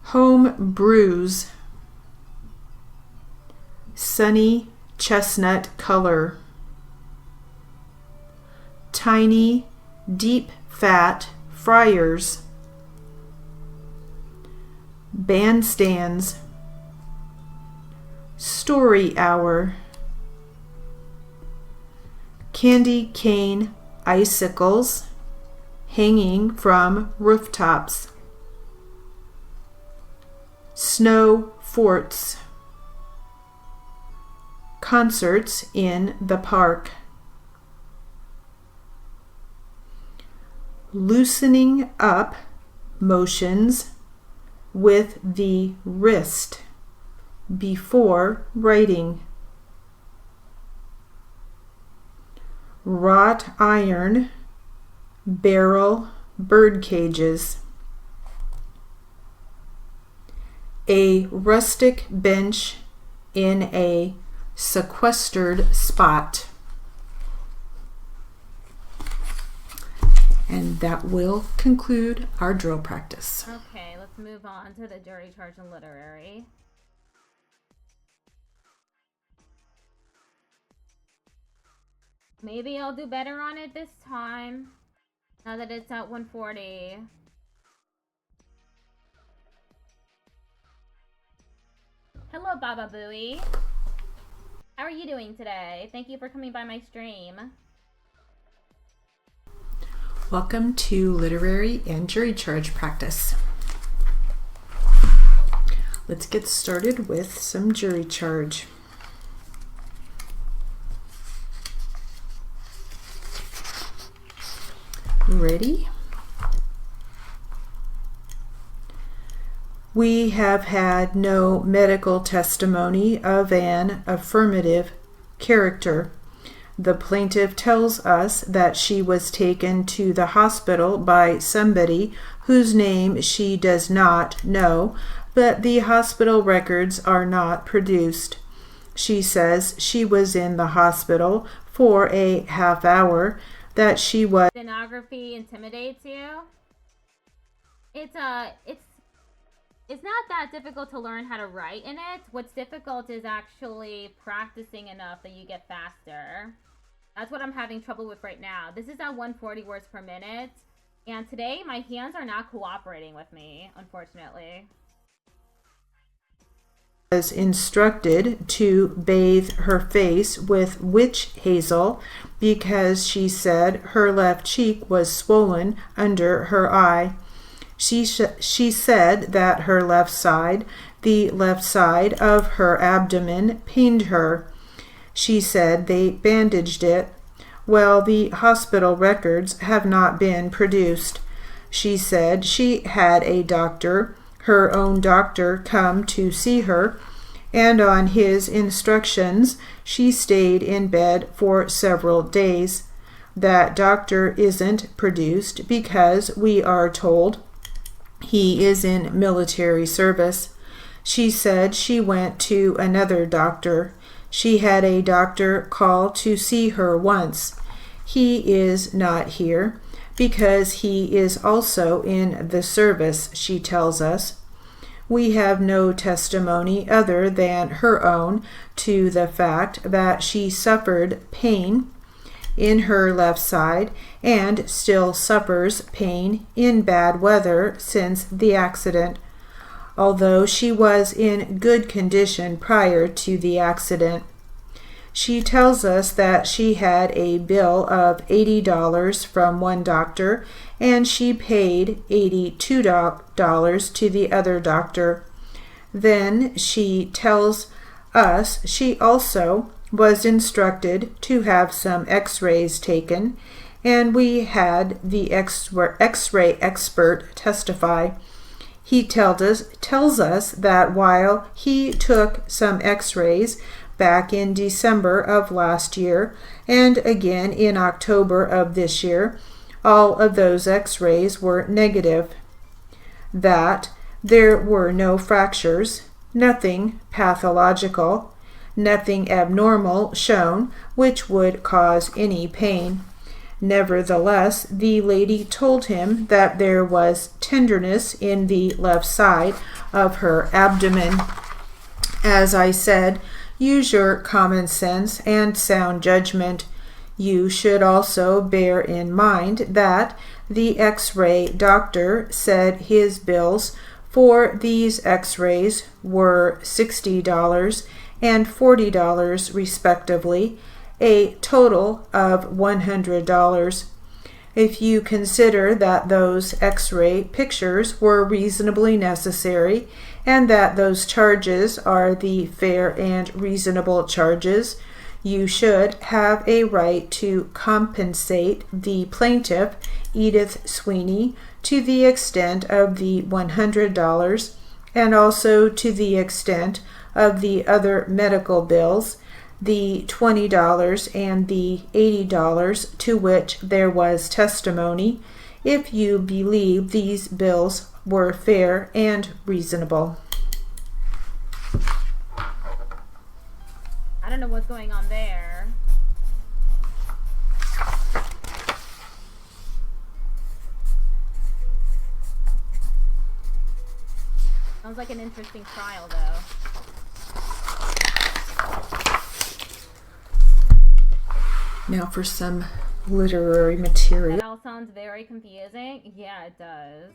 Home brews. Sunny chestnut color. Tiny, deep fat fryers. Bandstands. Story hour. Candy cane icicles hanging from rooftops. Snow forts. Concerts in the park. Loosening up motions with the wrist before writing. Wrought iron barrel bird cages. A rustic bench in a sequestered spot. And that will conclude our drill practice. Okay, let's move on to the jury charge and literary. Maybe I'll do better on it this time, now that it's at 140. Hello, Baba Booey. How are you doing today? Thank you for coming by my stream. Welcome to literary and jury charge practice. Let's get started with some jury charge. Ready? We have had no medical testimony of an affirmative character. The plaintiff tells us that she was taken to the hospital by somebody whose name she does not know, but the hospital records are not produced. She says she was in the hospital for a half hour, that she was... Stenography intimidates you? It's not that difficult to learn how to write in it. What's difficult is actually practicing enough that you get faster. That's what I'm having trouble with right now. This is at 140 words per minute, and today my hands are not cooperating with me, unfortunately. Was instructed to bathe her face with witch hazel because she said her left cheek was swollen under her eye. She said that her left side, the left side of her abdomen, pained her. She said they bandaged it. Well, the hospital records have not been produced. She said she had a doctor, her own doctor, come to see her, and on his instructions she stayed in bed for several days. That doctor isn't produced because we are told he is in military service. She said she went to another doctor. She had a doctor call to see her once. He is not here because he is also in the service, she tells us. We have no testimony other than her own to the fact that she suffered pain in her left side and still suffers pain in bad weather since the accident, although she was in good condition prior to the accident. She tells us that she had a bill of $80 from one doctor and she paid $82 to the other doctor. Then she tells us she also was instructed to have some x-rays taken, and we had the x-ray expert testify. He tells us that while he took some x-rays back in December of last year and again in October of this year, all of those x-rays were negative. That there were no fractures, nothing pathological, nothing abnormal shown which would cause any pain. Nevertheless, the lady told him that there was tenderness in the left side of her abdomen. As I said, use your common sense and sound judgment. You should also bear in mind that the x-ray doctor said his bills for these x-rays were $60 and $40 respectively, a total of $100. If you consider that those x-ray pictures were reasonably necessary and that those charges are the fair and reasonable charges, you should have a right to compensate the plaintiff, Edith Sweeney, to the extent of the $100 and also to the extent of the other medical bills, the $20 and the $80 to which there was testimony, if you believe these bills were fair and reasonable. going on there. Sounds like an interesting trial, though. Now for some literary material. That all sounds very confusing. Yeah, it does.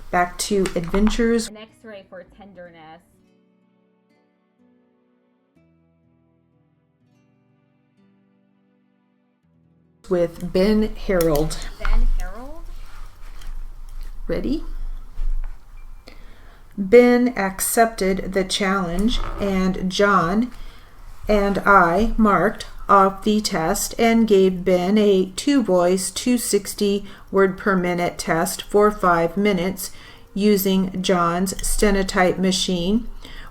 Back to adventures. An X-ray for tenderness. With Ben Harold. Ben Harold? Ready? Ben accepted the challenge, and John and I marked off the test and gave Ben a 2-voice 260 word per minute test for 5 minutes using John's stenotype machine,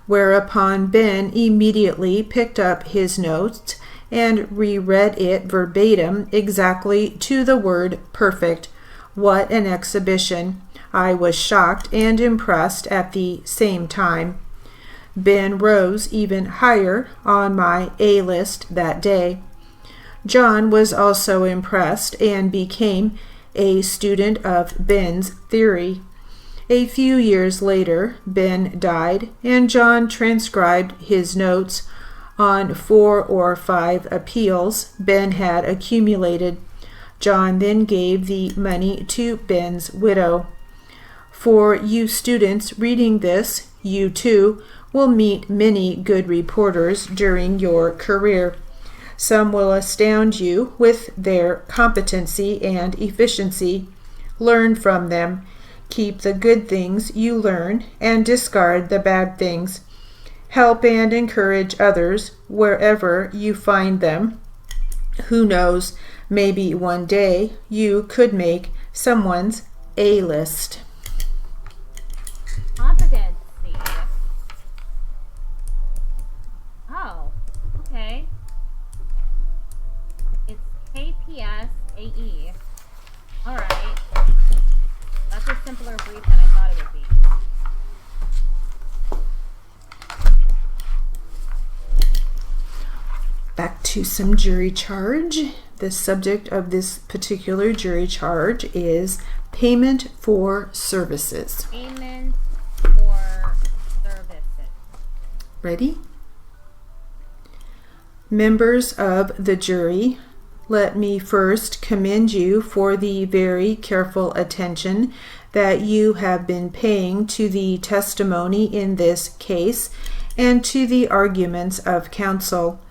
whereupon Ben immediately picked up his notes and reread it verbatim exactly to the word perfect. What an exhibition! I was shocked and impressed at the same time. Ben rose even higher on my A list that day. John was also impressed and became a student of Ben's theory. A few years later, Ben died, and John transcribed his notes on 4 or 5 appeals Ben had accumulated. John then gave the money to Ben's widow. For you students reading this, you too will meet many good reporters during your career. Some will astound you with their competency and efficiency. Learn from them. Keep the good things you learn and discard the bad things. Help and encourage others wherever you find them. Who knows, maybe one day you could make someone's A-list. Competency. Oh, okay. It's KPS-AE. Alright. That's a simpler brief than I thought it would be. Back to some jury charge. The subject of this particular jury charge is payment for services. Payment for services. Ready? Members of the jury, let me first commend you for the very careful attention that you have been paying to the testimony in this case and to the arguments of counsel.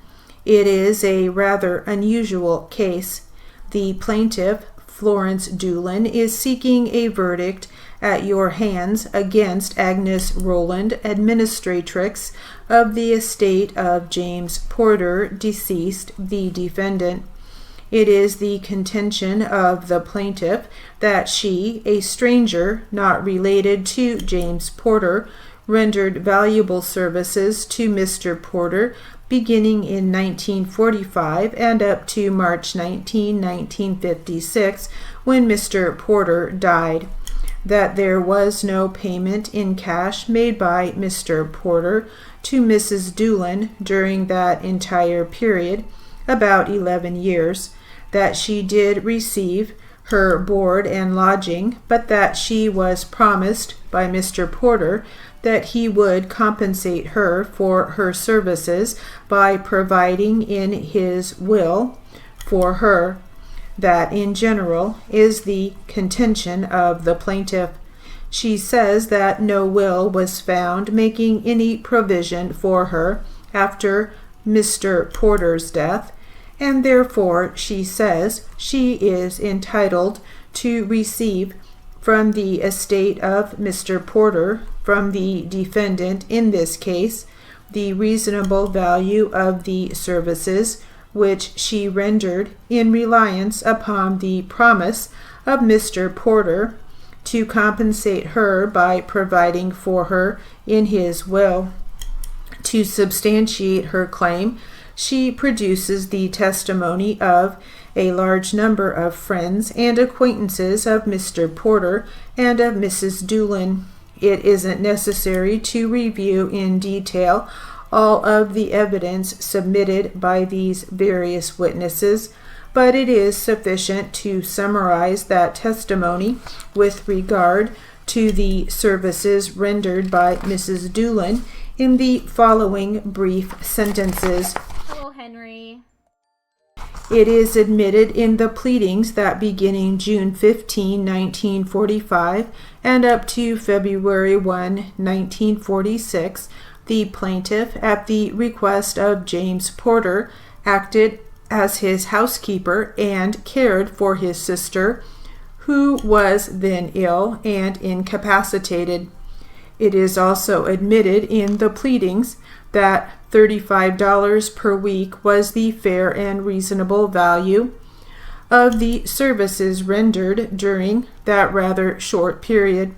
It is a rather unusual case. The plaintiff, Florence Doolin, is seeking a verdict at your hands against Agnes Rowland, administratrix of the estate of James Porter, deceased, the defendant. It is the contention of the plaintiff that she, a stranger not related to James Porter, rendered valuable services to Mr. Porter beginning in 1945 and up to March 19, 1956, when Mr. Porter died. That there was no payment in cash made by Mr. Porter to Mrs. Doolin during that entire period, about 11 years, that she did receive her board and lodging, but that she was promised by Mr. Porter that he would compensate her for her services by providing in his will for her. That, in general, is the contention of the plaintiff. She says that no will was found making any provision for her after Mr. Porter's death, and therefore she says she is entitled to receive from the estate of Mr. Porter, from the defendant in this case, the reasonable value of the services which she rendered in reliance upon the promise of Mr. Porter to compensate her by providing for her in his will. To substantiate her claim, she produces the testimony of a large number of friends and acquaintances of Mr. Porter and of Mrs. Doolin. It isn't necessary to review in detail all of the evidence submitted by these various witnesses, but it is sufficient to summarize that testimony with regard to the services rendered by Mrs. Doolin in the following brief sentences. Hello, Henry. It is admitted in the pleadings that beginning June 15, 1945, and up to February 1, 1946, the plaintiff, at the request of James Porter, acted as his housekeeper and cared for his sister, who was then ill and incapacitated. It is also admitted in the pleadings that $35 per week was the fair and reasonable value of the services rendered during that rather short period.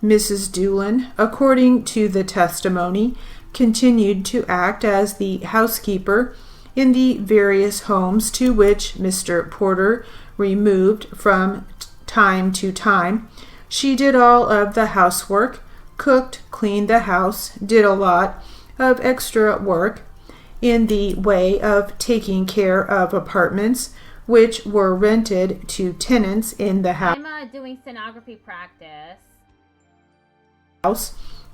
Mrs. Doolin, according to the testimony, continued to act as the housekeeper in the various homes to which Mr. Porter removed from time to time. She did all of the housework, cooked, cleaned the house, did a lot of extra work in the way of taking care of apartments which were rented to tenants in the house. I'm doing stenography practice.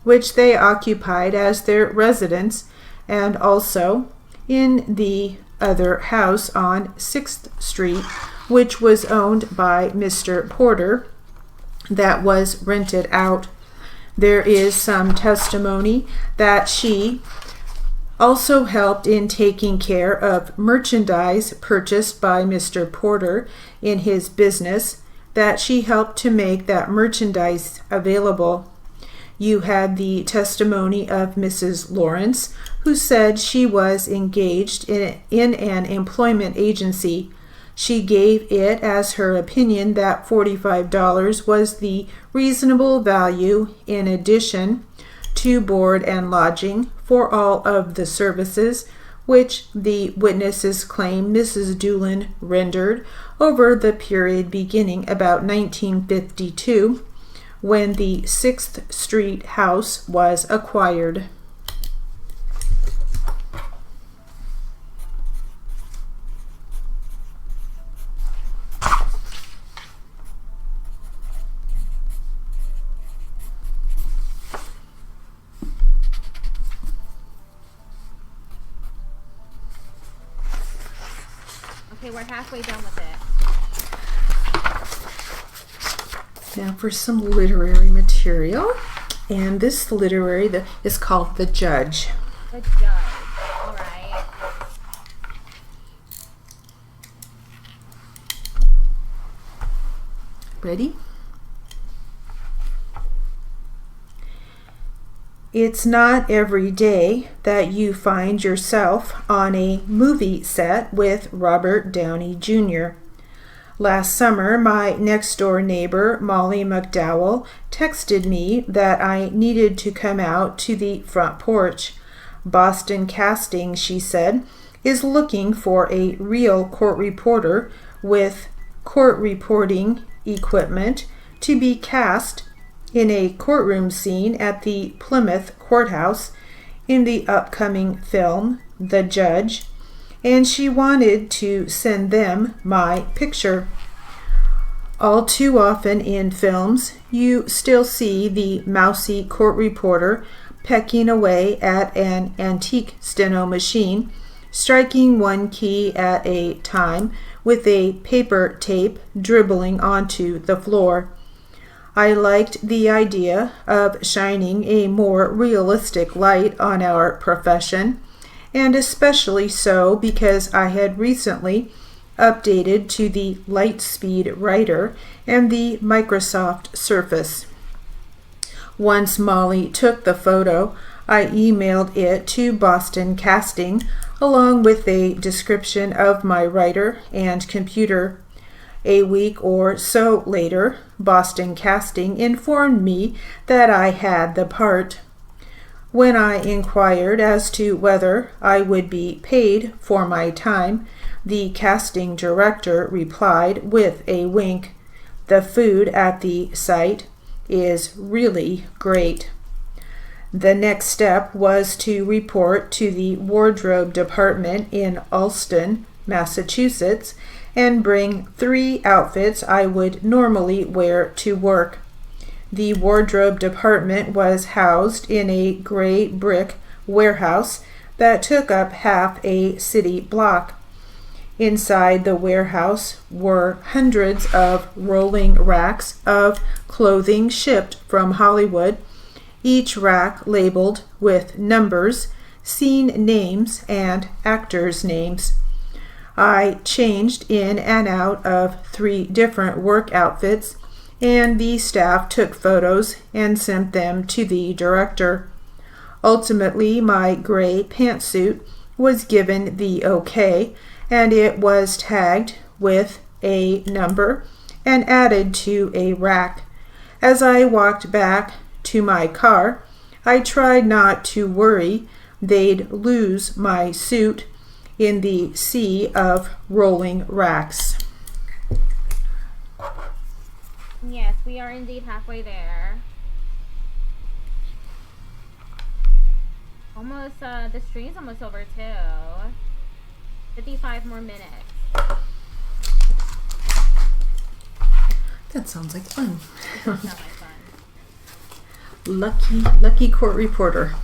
Which they occupied as their residence, and also in the other house on 6th Street, which was owned by Mr. Porter, that was rented out. There is some testimony that she also helped in taking care of merchandise purchased by Mr. Porter in his business, that she helped to make that merchandise available. You had the testimony of Mrs. Lawrence, who said she was engaged in an employment agency. She gave it as her opinion that $45 was the reasonable value in addition to board and lodging for all of the services which the witnesses claim Mrs. Doolin rendered over the period beginning about 1952, when the 6th Street house was acquired. Okay, we're halfway done with it. Now for some literary material, and this literary is called The Judge. The Judge, all right. Ready? It's not every day that you find yourself on a movie set with Robert Downey Jr. Last summer, my next-door neighbor, Molly McDowell, texted me that I needed to come out to the front porch. Boston Casting, she said, is looking for a real court reporter with court reporting equipment to be cast in a courtroom scene at the Plymouth Courthouse in the upcoming film, The Judge, and she wanted to send them my picture. All too often in films, you still see the mousy court reporter pecking away at an antique steno machine, striking one key at a time with a paper tape dribbling onto the floor. I liked the idea of shining a more realistic light on our profession, and especially so because I had recently updated to the Lightspeed Writer and the Microsoft Surface. Once Molly took the photo, I emailed it to Boston Casting along with a description of my writer and computer. A week or so later, Boston Casting informed me that I had the part. When I inquired as to whether I would be paid for my time, the casting director replied with a wink, "The food at the site is really great." The next step was to report to the wardrobe department in Allston, Massachusetts, and bring 3 outfits I would normally wear to work. The wardrobe department was housed in a gray brick warehouse that took up half a city block. Inside the warehouse were hundreds of rolling racks of clothing shipped from Hollywood, each rack labeled with numbers, scene names, and actors' names. I changed in and out of 3 different work outfits, and the staff took photos and sent them to the director. Ultimately, my gray pantsuit was given the okay, and it was tagged with a number and added to a rack. As I walked back to my car, I tried not to worry they'd lose my suit in the sea of rolling racks. Yes, we are indeed halfway there. Almost, the stream's almost over too. 55 more minutes. That sounds like fun. It does sound like fun. Lucky court reporter.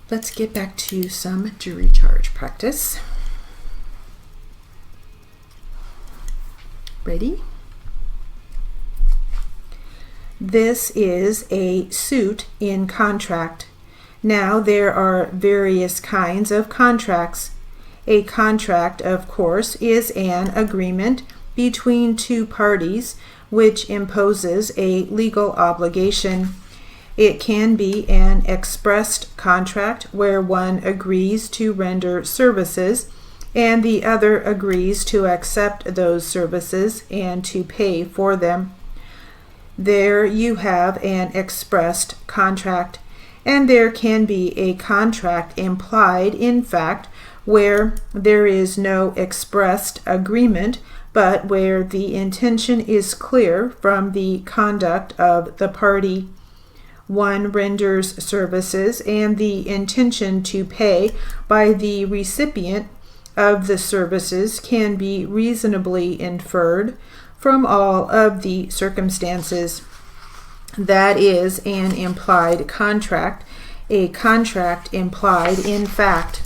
Let's get back to some jury charge practice. Ready? This is a suit in contract. Now there are various kinds of contracts. A contract, of course, is an agreement between 2 parties which imposes a legal obligation. It can be an expressed contract where one agrees to render services and the other agrees to accept those services and to pay for them. There you have an expressed contract, and there can be a contract implied in fact where there is no expressed agreement but where the intention is clear from the conduct of the party. One renders services and the intention to pay by the recipient of the services can be reasonably inferred from all of the circumstances. That is an implied contract, a contract implied in fact.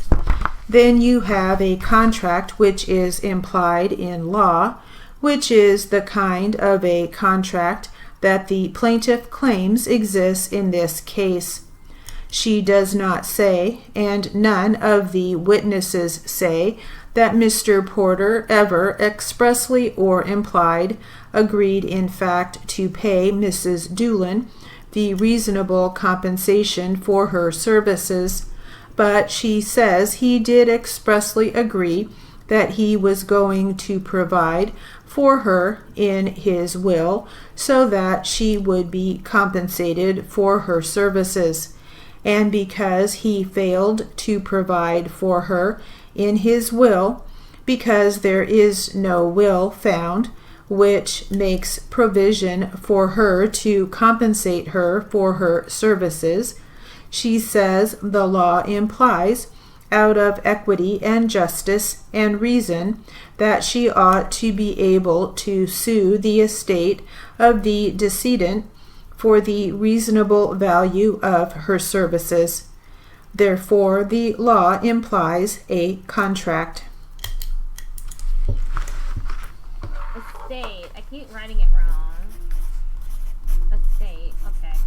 Then you have a contract which is implied in law, which is the kind of a contract that the plaintiff claims exists in this case. She does not say, and none of the witnesses say, that Mr. Porter ever expressly or implied agreed in fact to pay Mrs. Doolin the reasonable compensation for her services, but she says he did expressly agree that he was going to provide for her in his will so that she would be compensated for her services. And because he failed to provide for her in his will, because there is no will found which makes provision for her to compensate her for her services, she says the law implies, out of equity and justice and reason, that she ought to be able to sue the estate of the decedent for the reasonable value of her services. Therefore, the law implies a contract. Estate. I keep writing it wrong. Estate. Okay.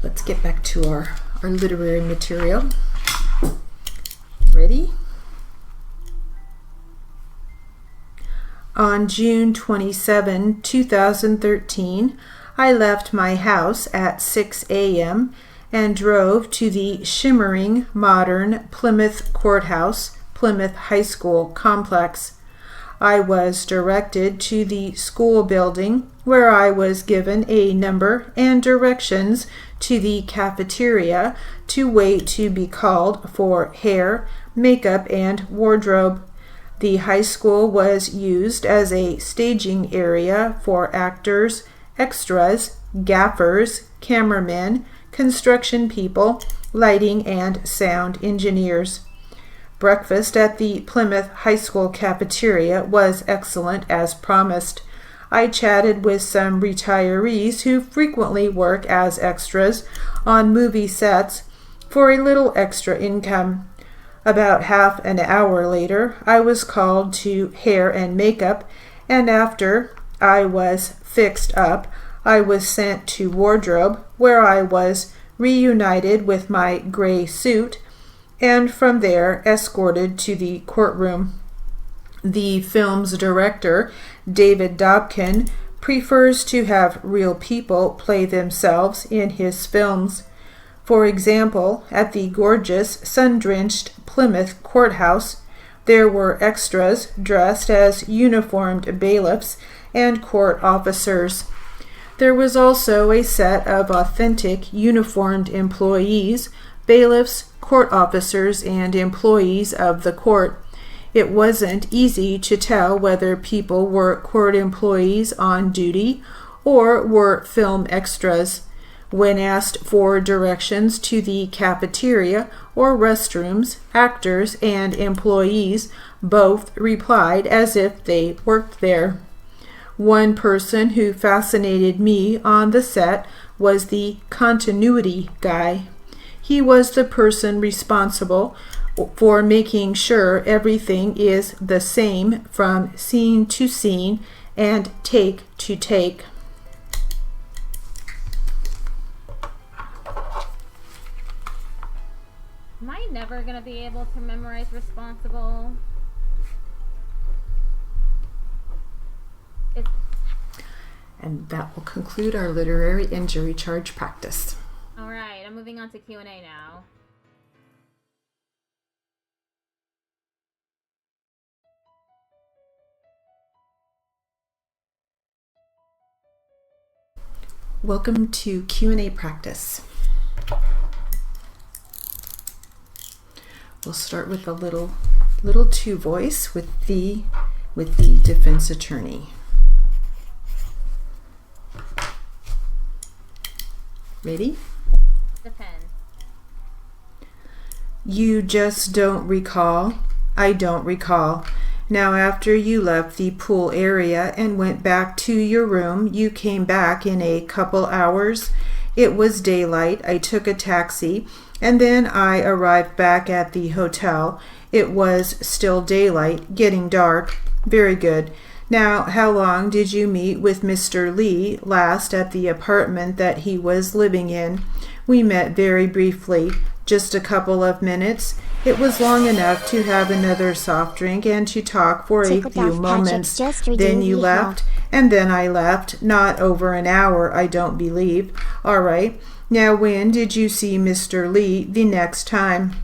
Let's get back to our literary material. Ready? On June 27, 2013, I left my house at 6 a.m. and drove to the shimmering modern Plymouth Courthouse, Plymouth High School complex. I was directed to the school building where I was given a number and directions to the cafeteria to wait to be called for hair, makeup, and wardrobe. The high school was used as a staging area for actors, extras, gaffers, cameramen, construction people, lighting and sound engineers. Breakfast at the Plymouth High School cafeteria was excellent as promised. I chatted with some retirees who frequently work as extras on movie sets for a little extra income. About half an hour later, I was called to hair and makeup, and after I was fixed up, I was sent to wardrobe, where I was reunited with my gray suit, and from there escorted to the courtroom. The film's director, David Dobkin, prefers to have real people play themselves in his films. For example, at the gorgeous, sun-drenched Plymouth courthouse, there were extras dressed as uniformed bailiffs and court officers. There was also a set of authentic uniformed employees, bailiffs, court officers, and employees of the court. It wasn't easy to tell whether people were court employees on duty or were film extras. When asked for directions to the cafeteria or restrooms, actors and employees both replied as if they worked there. One person who fascinated me on the set was the continuity guy. He was the person responsible for making sure everything is the same from scene to scene and take to take. Am I never going to be able to memorize responsible? And that will conclude our literary and jury charge practice. All right, I'm moving on to Q&A now. Welcome to Q&A practice. We'll start with a little two voice with the defense attorney. Ready? Defense. You just don't recall. I don't recall. Now, after you left the pool area and went back to your room, you came back in a couple hours. It was daylight. I took a taxi, and then I arrived back at the hotel. It was still daylight, getting dark. Very good. Now, how long did you meet with Mr. Lee last at the apartment that he was living in? We met very briefly, just a couple of minutes. It was long enough to have another soft drink and to talk for a few moments. Then you left, and then I left. Not over an hour, I don't believe. All right. Now, when did you see Mr. Lee the next time?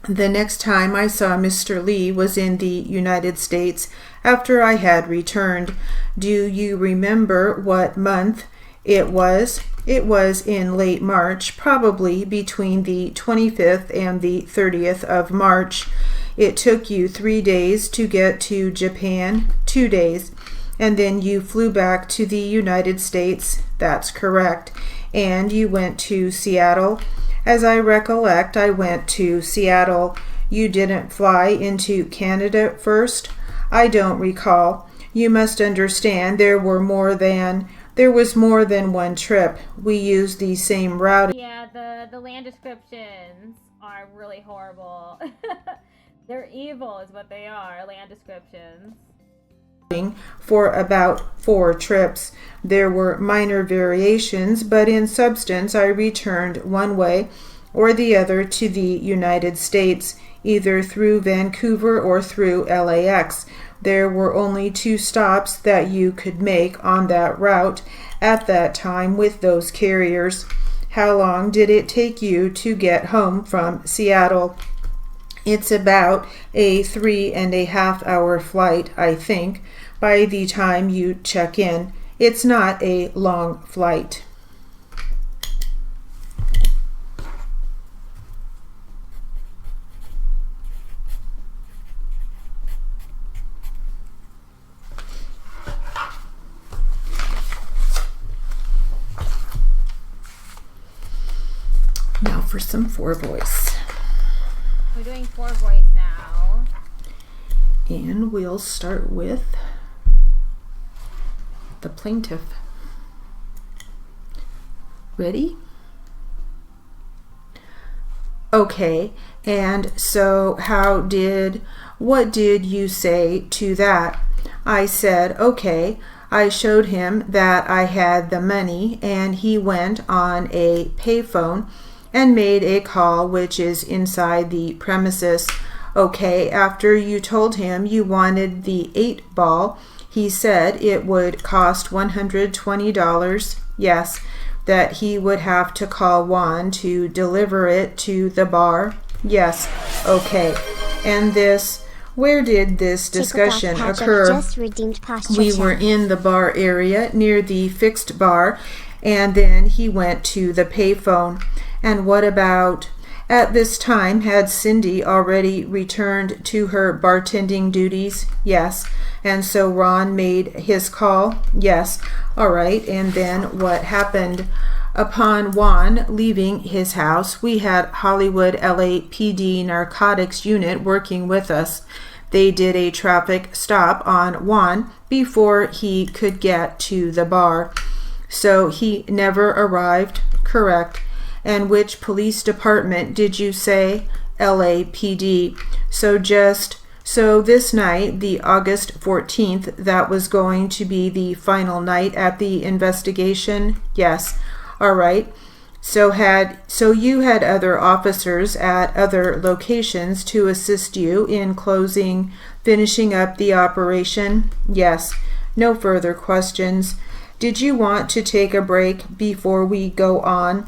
The next time I saw Mr. Lee was in the United States after I had returned. Do you remember what month it was? It was in late March, probably between the 25th and the 30th of March. It took you 3 days to get to Japan, 2 days, and then you flew back to the United States. That's correct. And you went to Seattle. As I recollect, I went to Seattle. You didn't fly into Canada first? I don't recall. You must understand there was more than one trip. We used the same route. Yeah, the land descriptions are really horrible. They're evil is what they are, land descriptions. For about 4 trips. There were minor variations, but in substance I returned one way or the other to the United States, either through Vancouver or through LAX. There were only 2 stops that you could make on that route at that time with those carriers. How long did it take you to get home from Seattle? It's about a 3.5 hour flight, I think, by the time you check in. It's not a long flight. Now for some four voice. We're doing four voice now. And we'll start with the plaintiff. Ready? Okay, and so what did you say to that? I said, okay. I showed him that I had the money, and he went on a payphone and made a call, which is inside the premises. Okay, after you told him you wanted the 8-ball, he said it would cost $120. Yes, that he would have to call Juan to deliver it to the bar. Yes, okay. And where did this discussion occur? We were in the bar area near the fixed bar, and then he went to the payphone. And what about, at this time, had Cindy already returned to her bartending duties? Yes. And so Ron made his call? Yes. All right. And then what happened? Upon Juan leaving his house, we had Hollywood LAPD narcotics unit working with us. They did a traffic stop on Juan before he could get to the bar. So he never arrived? Correct. And which police department did you say? LAPD. So this night, the August 14th, that was going to be the final night at the investigation? Yes. All right. So you had other officers at other locations to assist you in finishing up the operation? Yes. No further questions. Did you want to take a break before we go on?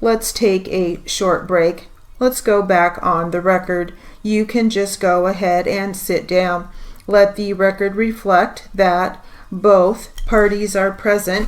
Let's take a short break. Let's go back on the record. You can just go ahead and sit down. Let the record reflect that both parties are present.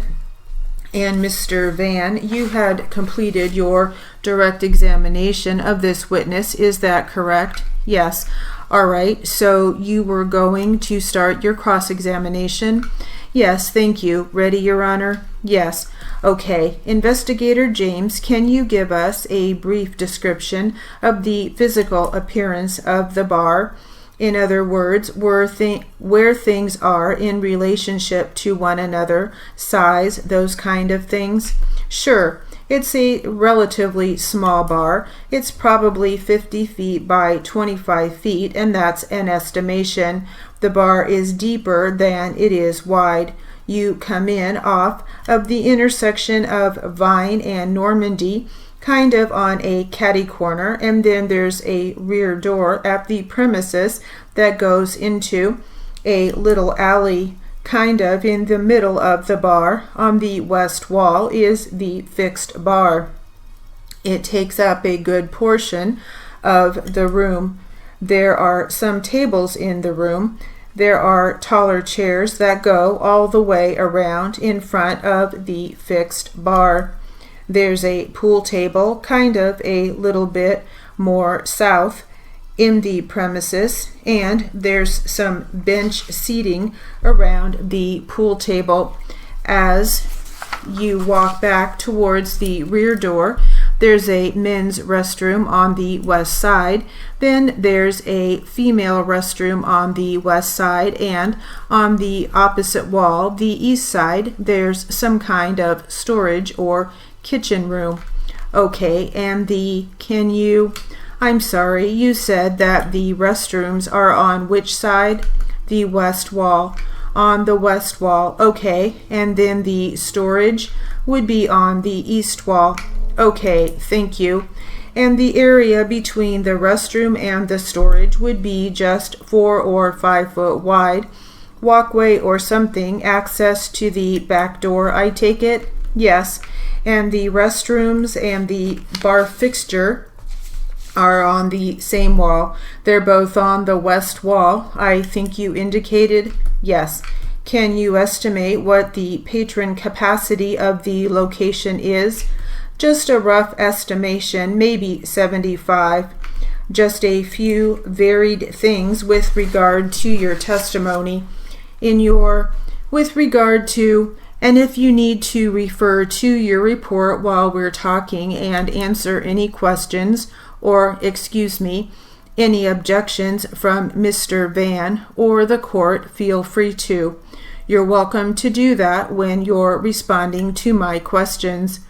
And Mr. Van, you had completed your direct examination of this witness. Is that correct? Yes. All right. So you were going to start your cross-examination? Yes, thank you. Ready, Your Honor? Yes. Okay. Investigator James, can you give us a brief description of the physical appearance of the bar? In other words, where things are in relationship to one another, size, those kind of things? Sure. It's a relatively small bar. It's probably 50 feet by 25 feet, and that's an estimation. The bar is deeper than it is wide. You come in off of the intersection of Vine and Normandy, kind of on a catty corner, and then there's a rear door at the premises that goes into a little alley kind of in the middle of the bar. On the west wall is the fixed bar. It takes up a good portion of the room. There are some tables in the room. There are taller chairs that go all the way around in front of the fixed bar. There's a pool table kind of a little bit more south in the premises, and there's some bench seating around the pool table. As you walk back towards the rear door, there's a men's restroom on the west side. Then there's a female restroom on the west side, and on the opposite wall, the east side, there's some kind of storage or kitchen room. Okay, and I'm sorry, you said that the restrooms are on which side? The west wall. On the west wall. Okay, and then the storage would be on the east wall. Okay, thank you. And the area between the restroom and the storage would be just 4 or 5 foot wide. Walkway or something, access to the back door, I take it? Yes. And the restrooms and the bar fixture are on the same wall. They're both on the west wall. I think you indicated yes. Can you estimate what the patron capacity of the location is? Just a rough estimation, maybe 75. Just a few varied things with regard to your testimony. With regard to, and if you need to refer to your report while we're talking and answer any questions, or, excuse me, any objections from Mr. Van or the court, feel free to. You're welcome to do that when you're responding to my questions.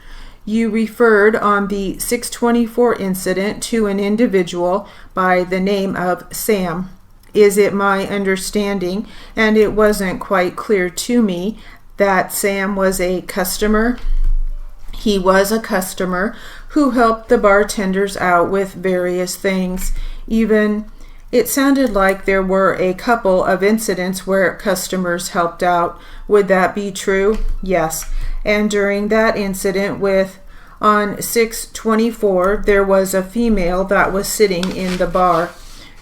You referred on the 624 incident to an individual by the name of Sam. Is it my understanding, and it wasn't quite clear to me, that Sam was a customer? He was a customer who helped the bartenders out with various things. It sounded like there were a couple of incidents where customers helped out. Would that be true? Yes. And during that incident on 624, there was a female that was sitting in the bar.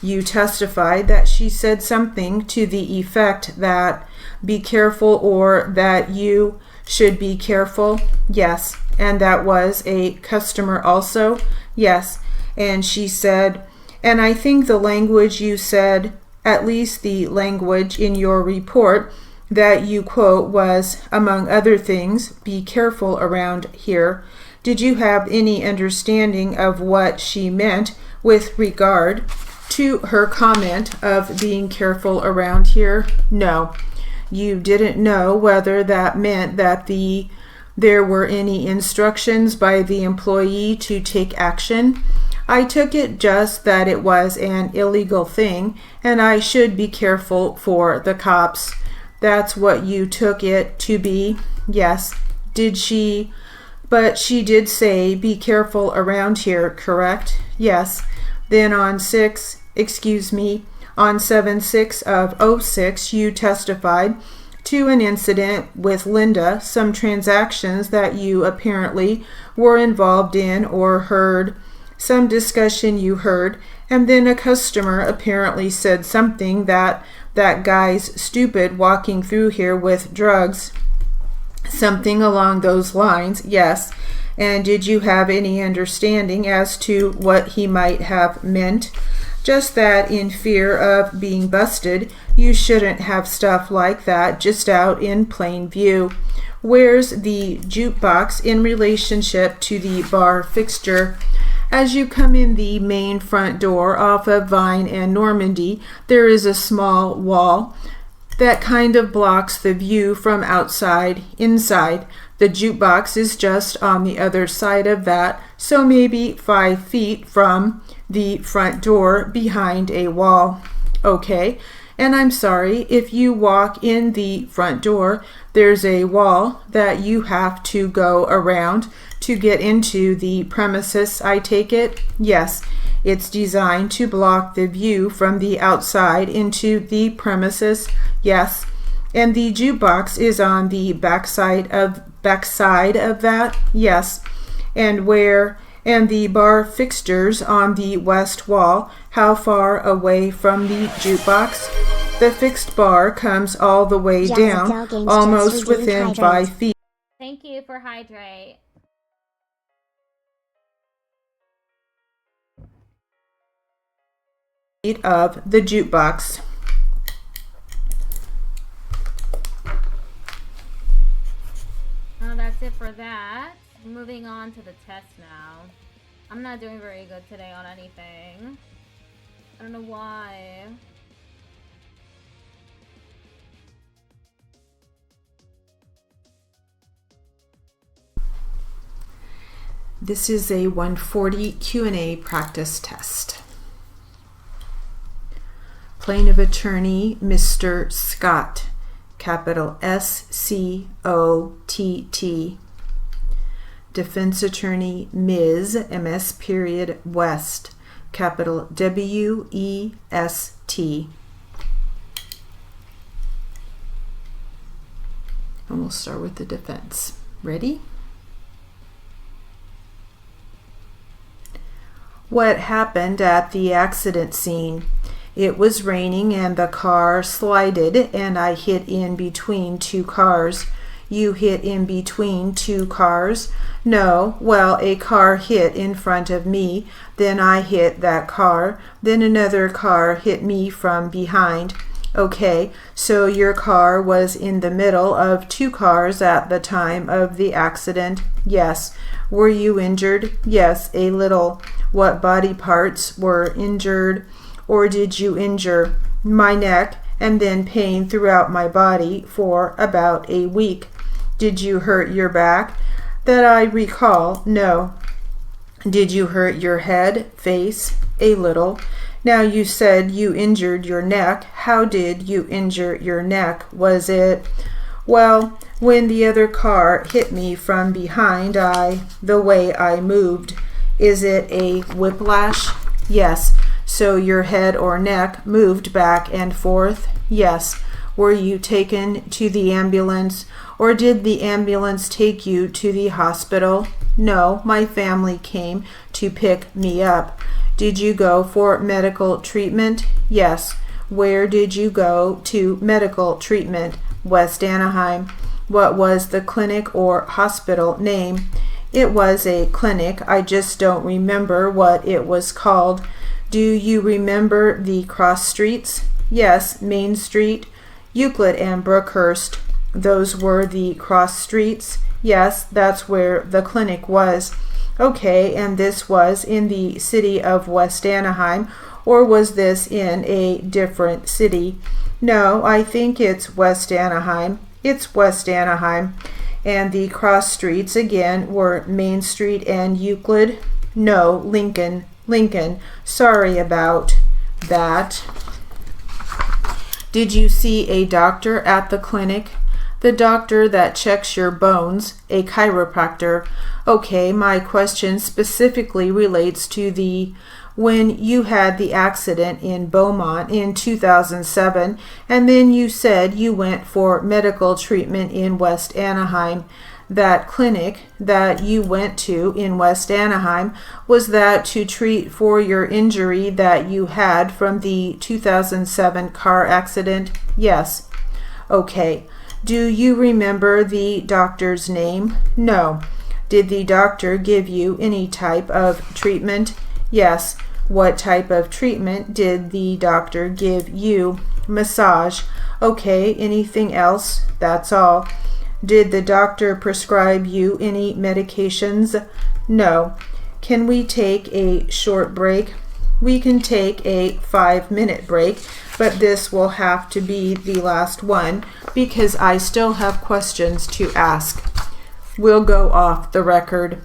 You testified that she said something to the effect that be careful or that you should be careful. Yes. And that was a customer also? Yes. And she said, and I think the language you said, at least the language in your report that you quote was, among other things, be careful around here. Did you have any understanding of what she meant with regard to her comment of being careful around here? No. You didn't know whether that meant that there were any instructions by the employee to take action. I took it just that it was an illegal thing and I should be careful for the cops. That's what you took it to be? Yes. But she did say be careful around here, correct? Yes. Then on 7/6 of 06, you testified to an incident with Linda, some transactions that you apparently were involved in or heard, some discussion you heard, and then a customer apparently said something that guy's stupid walking through here with drugs. Something along those lines, yes. And did you have any understanding as to what he might have meant? Just that in fear of being busted, you shouldn't have stuff like that just out in plain view. Where's the jukebox in relationship to the bar fixture? As you come in the main front door off of Vine and Normandy, there is a small wall that kind of blocks the view from outside inside. The jukebox is just on the other side of that, so maybe 5 feet from the front door behind a wall. Okay, and I'm sorry, if you walk in the front door, there's a wall that you have to go around to get into the premises, I take it? Yes. It's designed to block the view from the outside into the premises? Yes. And the jukebox is on the backside of that? Yes. And the bar fixtures on the west wall, how far away from the jukebox? The fixed bar comes all the way down, almost within 5 feet. Thank you for hydrate. Of the jukebox. Oh, that's it for that. Moving on to the test now. I'm not doing very good today on anything. I don't know why. This is a 140 Q&A practice test. Plaintiff attorney, Mr. Scott, capital S-C-O-T-T. Defense attorney, Ms. M.S. period West, capital W-E-S-T. And we'll start with the defense. Ready? What happened at the accident scene? It was raining and the car slided and I hit in between two cars. You hit in between two cars? No, well, a car hit in front of me, then I hit that car, then another car hit me from behind. Okay, so your car was in the middle of two cars at the time of the accident? Yes. Were you injured? Yes, a little. What body parts were injured? Or did you injure? My neck, and then pain throughout my body for about a week. Did you hurt your back? That I recall, no. Did you hurt your head, face? A little. Now you said you injured your neck. How did you injure your neck? Was it, well, when the other car hit me from behind, the way I moved. Is it a whiplash? Yes. So your head or neck moved back and forth? Yes. Were you taken to the ambulance, or did the ambulance take you to the hospital? No, my family came to pick me up. Did you go for medical treatment? Yes. Where did you go to medical treatment? West Anaheim. What was the clinic or hospital name? It was a clinic. I just don't remember what it was called. Do you remember the cross streets? Yes, Main Street, Euclid and Brookhurst. Those were the cross streets? Yes, that's where the clinic was. Okay, and this was in the city of West Anaheim, or was this in a different city? No, I think it's West Anaheim. It's West Anaheim. And the cross streets again were Main Street and Euclid? No, Lincoln. Lincoln. Sorry about that. Did you see a doctor at the clinic? The doctor that checks your bones, a chiropractor. Okay, my question specifically relates to when you had the accident in Beaumont in 2007, and then you said you went for medical treatment in West Anaheim. That clinic that you went to in West Anaheim, was that to treat for your injury that you had from the 2007 car accident? Yes. Okay. Do you remember the doctor's name? No. Did the doctor give you any type of treatment? Yes. What type of treatment did the doctor give you? Massage. Okay. Anything else? That's all. Did the doctor prescribe you any medications? No. Can we take a short break? We can take a 5-minute break, but this will have to be the last one because I still have questions to ask. We'll go off the record.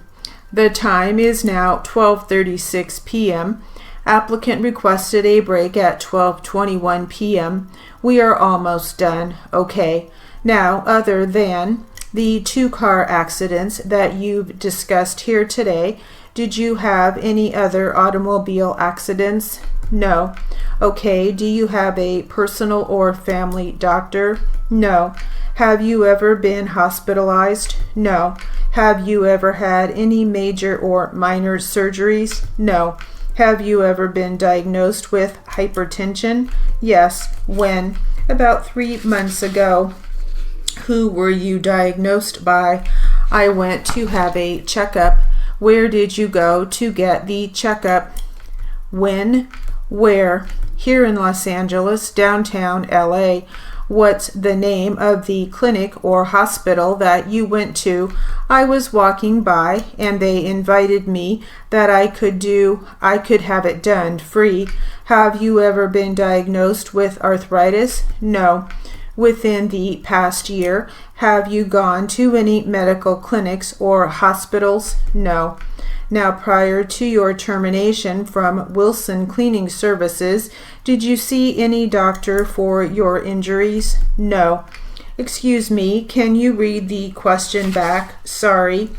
The time is now 12:36 p.m. Applicant requested a break at 12:21 p.m. We are almost done. Okay. Now, other than the 2 car accidents that you've discussed here today, did you have any other automobile accidents? No. Okay, do you have a personal or family doctor? No. Have you ever been hospitalized? No. Have you ever had any major or minor surgeries? No. Have you ever been diagnosed with hypertension? Yes. When? About 3 months ago. Who were you diagnosed by? I went to have a checkup. Where did you go to get the checkup? When? Where? Here in Los Angeles, downtown LA. What's the name of the clinic or hospital that you went to? I was walking by and they invited me that I could have it done free. Have you ever been diagnosed with arthritis? No. Within the past year, have you gone to any medical clinics or hospitals? No. Now, prior to your termination from Wilson Cleaning Services, did you see any doctor for your injuries? No. Excuse me, can you read the question back? Sorry.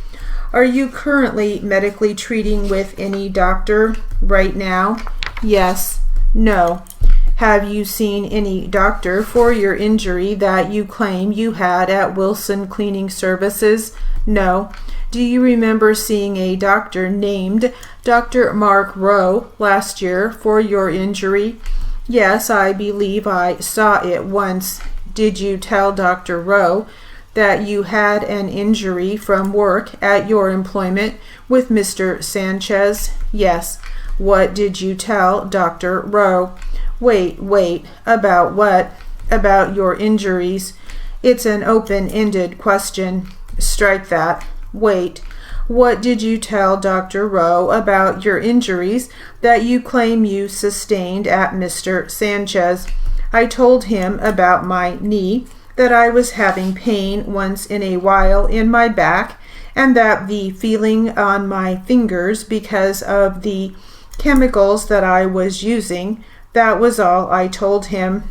Are you currently medically treating with any doctor right now? Yes. No. Have you seen any doctor for your injury that you claim you had at Wilson Cleaning Services? No. Do you remember seeing a doctor named Dr. Mark Rowe last year for your injury? Yes, I believe I saw it once. Did you tell Dr. Rowe that you had an injury from work at your employment with Mr. Sanchez? Yes. What did you tell Dr. Rowe? Wait, about what? About your injuries. It's an open-ended question. Strike that. Wait, what did you tell Dr. Rowe about your injuries that you claim you sustained at Mr. Sanchez? I told him about my knee, that I was having pain once in a while in my back, and that the feeling on my fingers because of the chemicals that I was using, that was all I told him.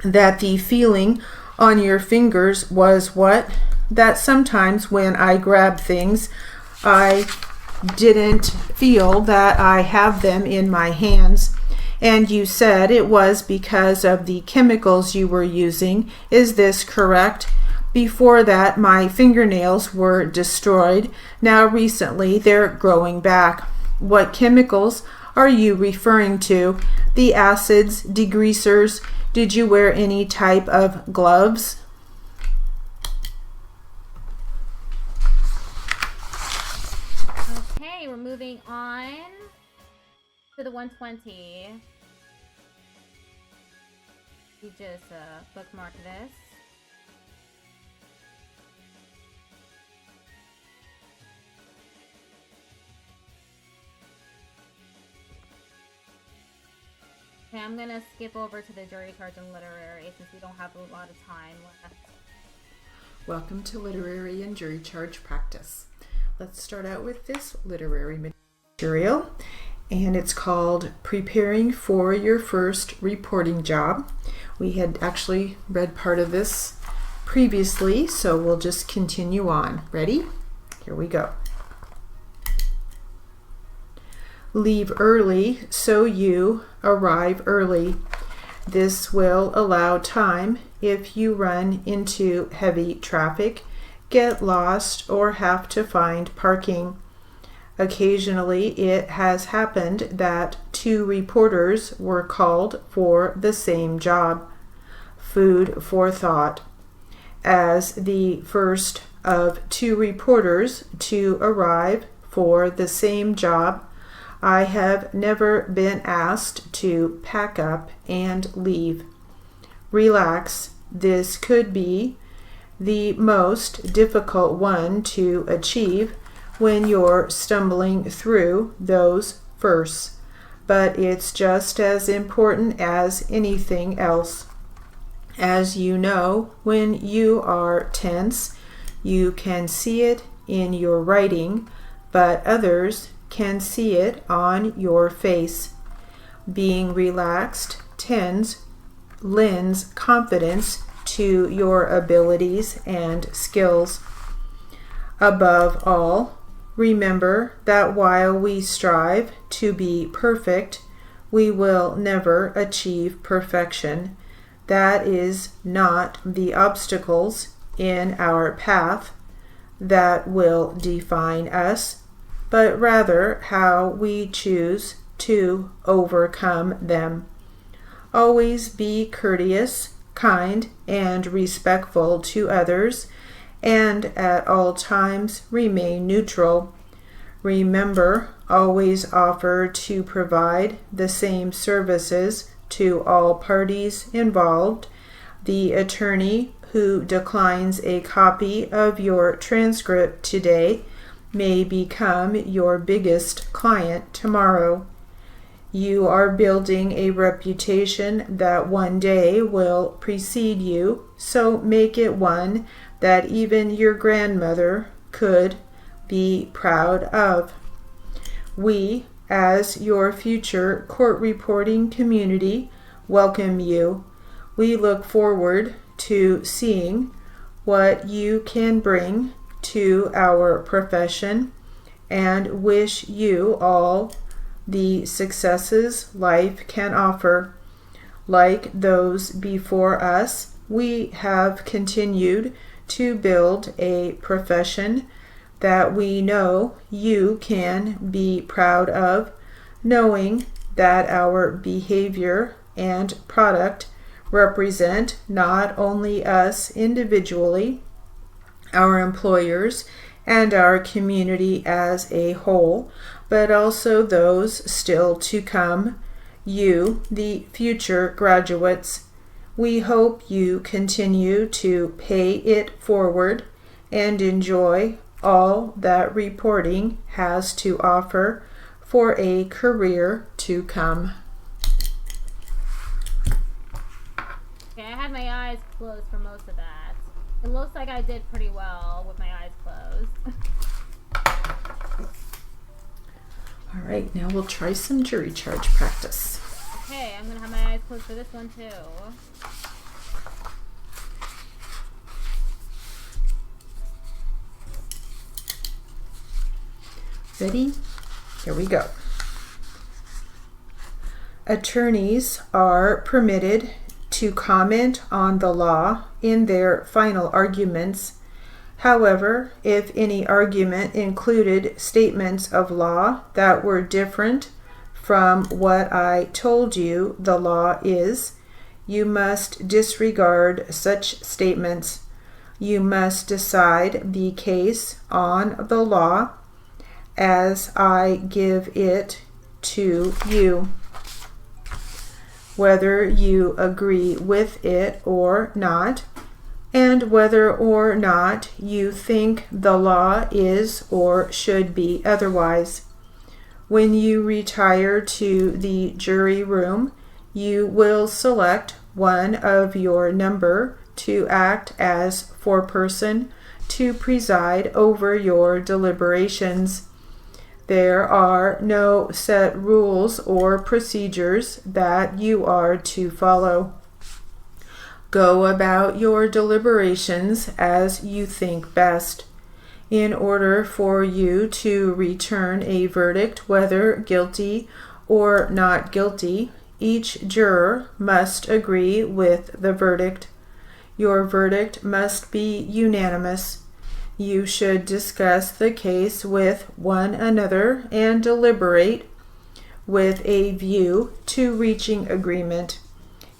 That the feeling on your fingers was what? That sometimes when I grab things, I didn't feel that I have them in my hands. And you said it was because of the chemicals you were using. Is this correct? Before that, my fingernails were destroyed. Now recently, they're growing back. What chemicals are you referring to? The acids, degreasers. Did you wear any type of gloves? Okay, we're moving on to the 120. You just bookmark this. Okay, I'm gonna skip over to the jury charge and literary since we don't have a lot of time left. Welcome to literary and jury charge practice. Let's start out with this literary material, and it's called Preparing for Your First Reporting Job. We had actually read part of this previously, so we'll just continue on. Ready? Here we go. Leave early so you arrive early. This will allow time if you run into heavy traffic, get lost, or have to find parking. Occasionally, it has happened that two reporters were called for the same job. Food for thought. As the first of two reporters to arrive for the same job, I have never been asked to pack up and leave. Relax. This could be the most difficult one to achieve when you're stumbling through those firsts, but it's just as important as anything else. As you know, when you are tense, you can see it in your writing, but others can see it on your face. Being relaxed lends confidence to your abilities and skills. Above all, remember that while we strive to be perfect, we will never achieve perfection. That is not the obstacles in our path that will define us, but rather how we choose to overcome them. Always be courteous, kind, and respectful to others, and at all times remain neutral. Remember, always offer to provide the same services to all parties involved. The attorney who declines a copy of your transcript today may become your biggest client tomorrow. You are building a reputation that one day will precede you, so make it one that even your grandmother could be proud of. We, as your future court reporting community, welcome you. We look forward to seeing what you can bring to our profession and wish you all the successes life can offer. Like those before us, we have continued to build a profession that we know you can be proud of, knowing that our behavior and product represent not only us individually, our employers, and our community as a whole, but also those still to come, you, the future graduates. We hope you continue to pay it forward and enjoy all that reporting has to offer for a career to come. Okay, I had my eyes closed for most of that. It looks like I did pretty well with my eyes closed. All right, now we'll try some jury charge practice. Okay, I'm gonna have my eyes closed for this one too. Ready? Here we go. Attorneys are permitted to comment on the law in their final arguments. However, if any argument included statements of law that were different from what I told you the law is, you must disregard such statements. You must decide the case on the law as I give it to you, whether you agree with it or not, and whether or not you think the law is or should be otherwise. When you retire to the jury room, you will select one of your number to act as foreperson to preside over your deliberations. There are no set rules or procedures that you are to follow. Go about your deliberations as you think best. In order for you to return a verdict, whether guilty or not guilty, each juror must agree with the verdict. Your verdict must be unanimous. You should discuss the case with one another and deliberate with a view to reaching agreement.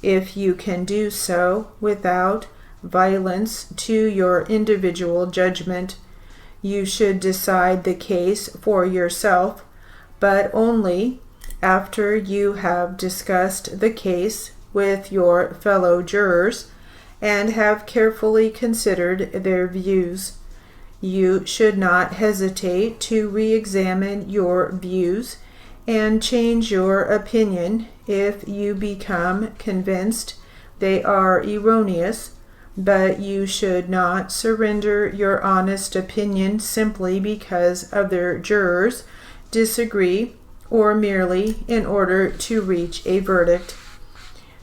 If you can do so without violence to your individual judgment, you should decide the case for yourself, but only after you have discussed the case with your fellow jurors and have carefully considered their views. You should not hesitate to re-examine your views and change your opinion if you become convinced they are erroneous, but you should not surrender your honest opinion simply because other jurors disagree or merely in order to reach a verdict.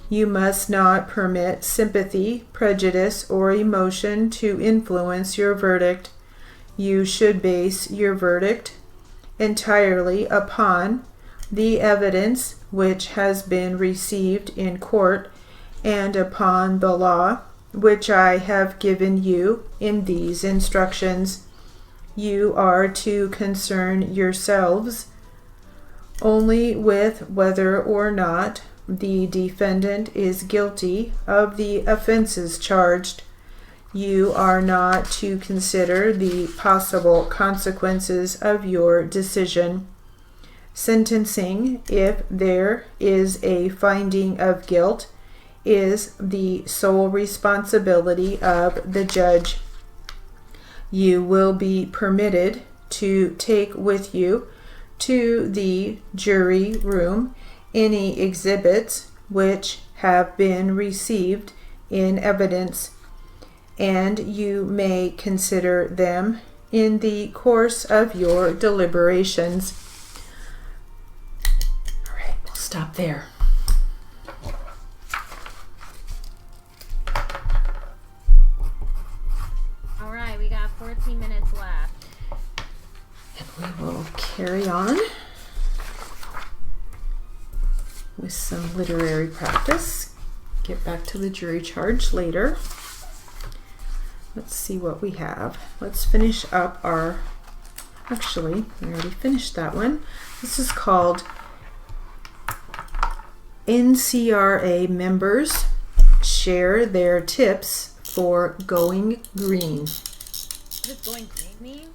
You must not permit sympathy, prejudice, or emotion to influence your verdict. You should base your verdict entirely upon the evidence which has been received in court and upon the law which I have given you in these instructions. You are to concern yourselves only with whether or not the defendant is guilty of the offenses charged. You are not to consider the possible consequences of your decision. Sentencing, if there is a finding of guilt, is the sole responsibility of the judge. You will be permitted to take with you to the jury room any exhibits which have been received in evidence, and you may consider them in the course of your deliberations. All right, we'll stop there. All right, we got 14 minutes left. And we will carry on with some literary practice. Get back to the jury charge later. Let's see what we have. Let's finish up our Actually, I already finished that one. This is called NCRA members share their tips for going green. What does going green mean?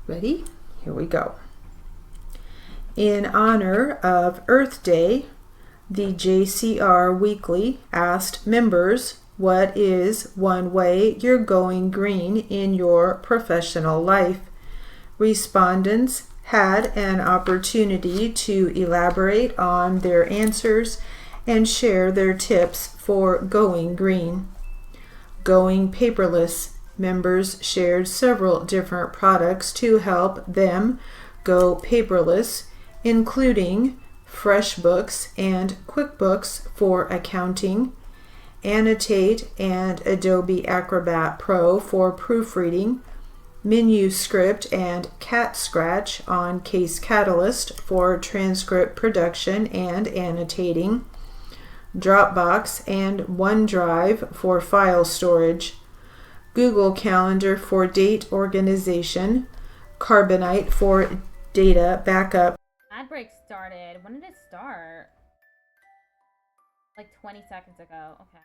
Ready? Here we go. In honor of Earth Day, the JCR Weekly asked members, what is one way you're going green in your professional life? Respondents had an opportunity to elaborate on their answers and share their tips for going green. Going paperless, members shared several different products to help them go paperless, including FreshBooks and QuickBooks for accounting, Annotate and Adobe Acrobat Pro for proofreading, Manuscript and Cat Scratch on Case Catalyst for transcript production and annotating, Dropbox and OneDrive for file storage, Google Calendar for date organization, Carbonite for data backup. Ad break started. When did it start? Like 20 seconds ago. Okay.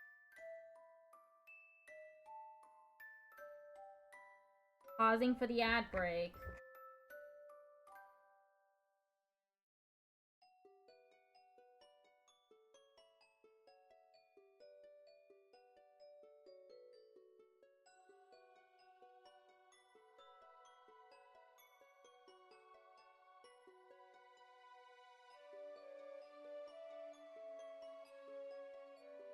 Pausing for the ad break.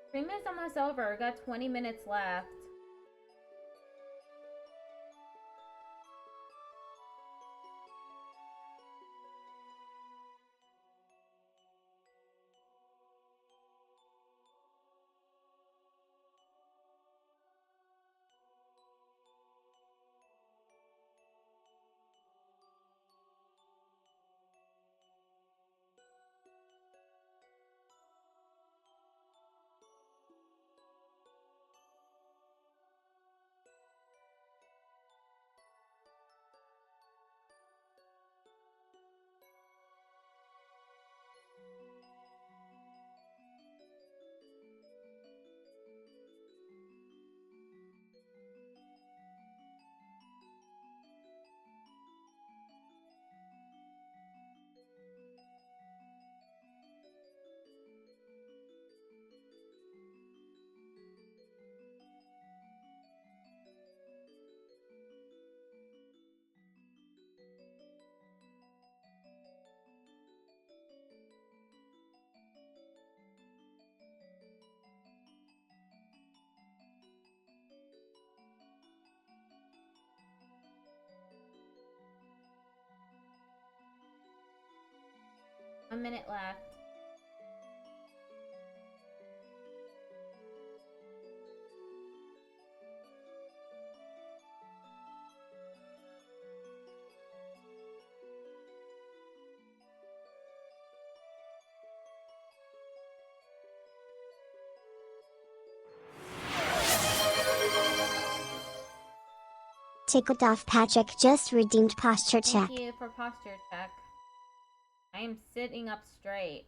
Stream is almost over. Got 20 minutes left. A minute left. Tickled off Patrick just redeemed posture check. Thank you for posture check. I am sitting up straight.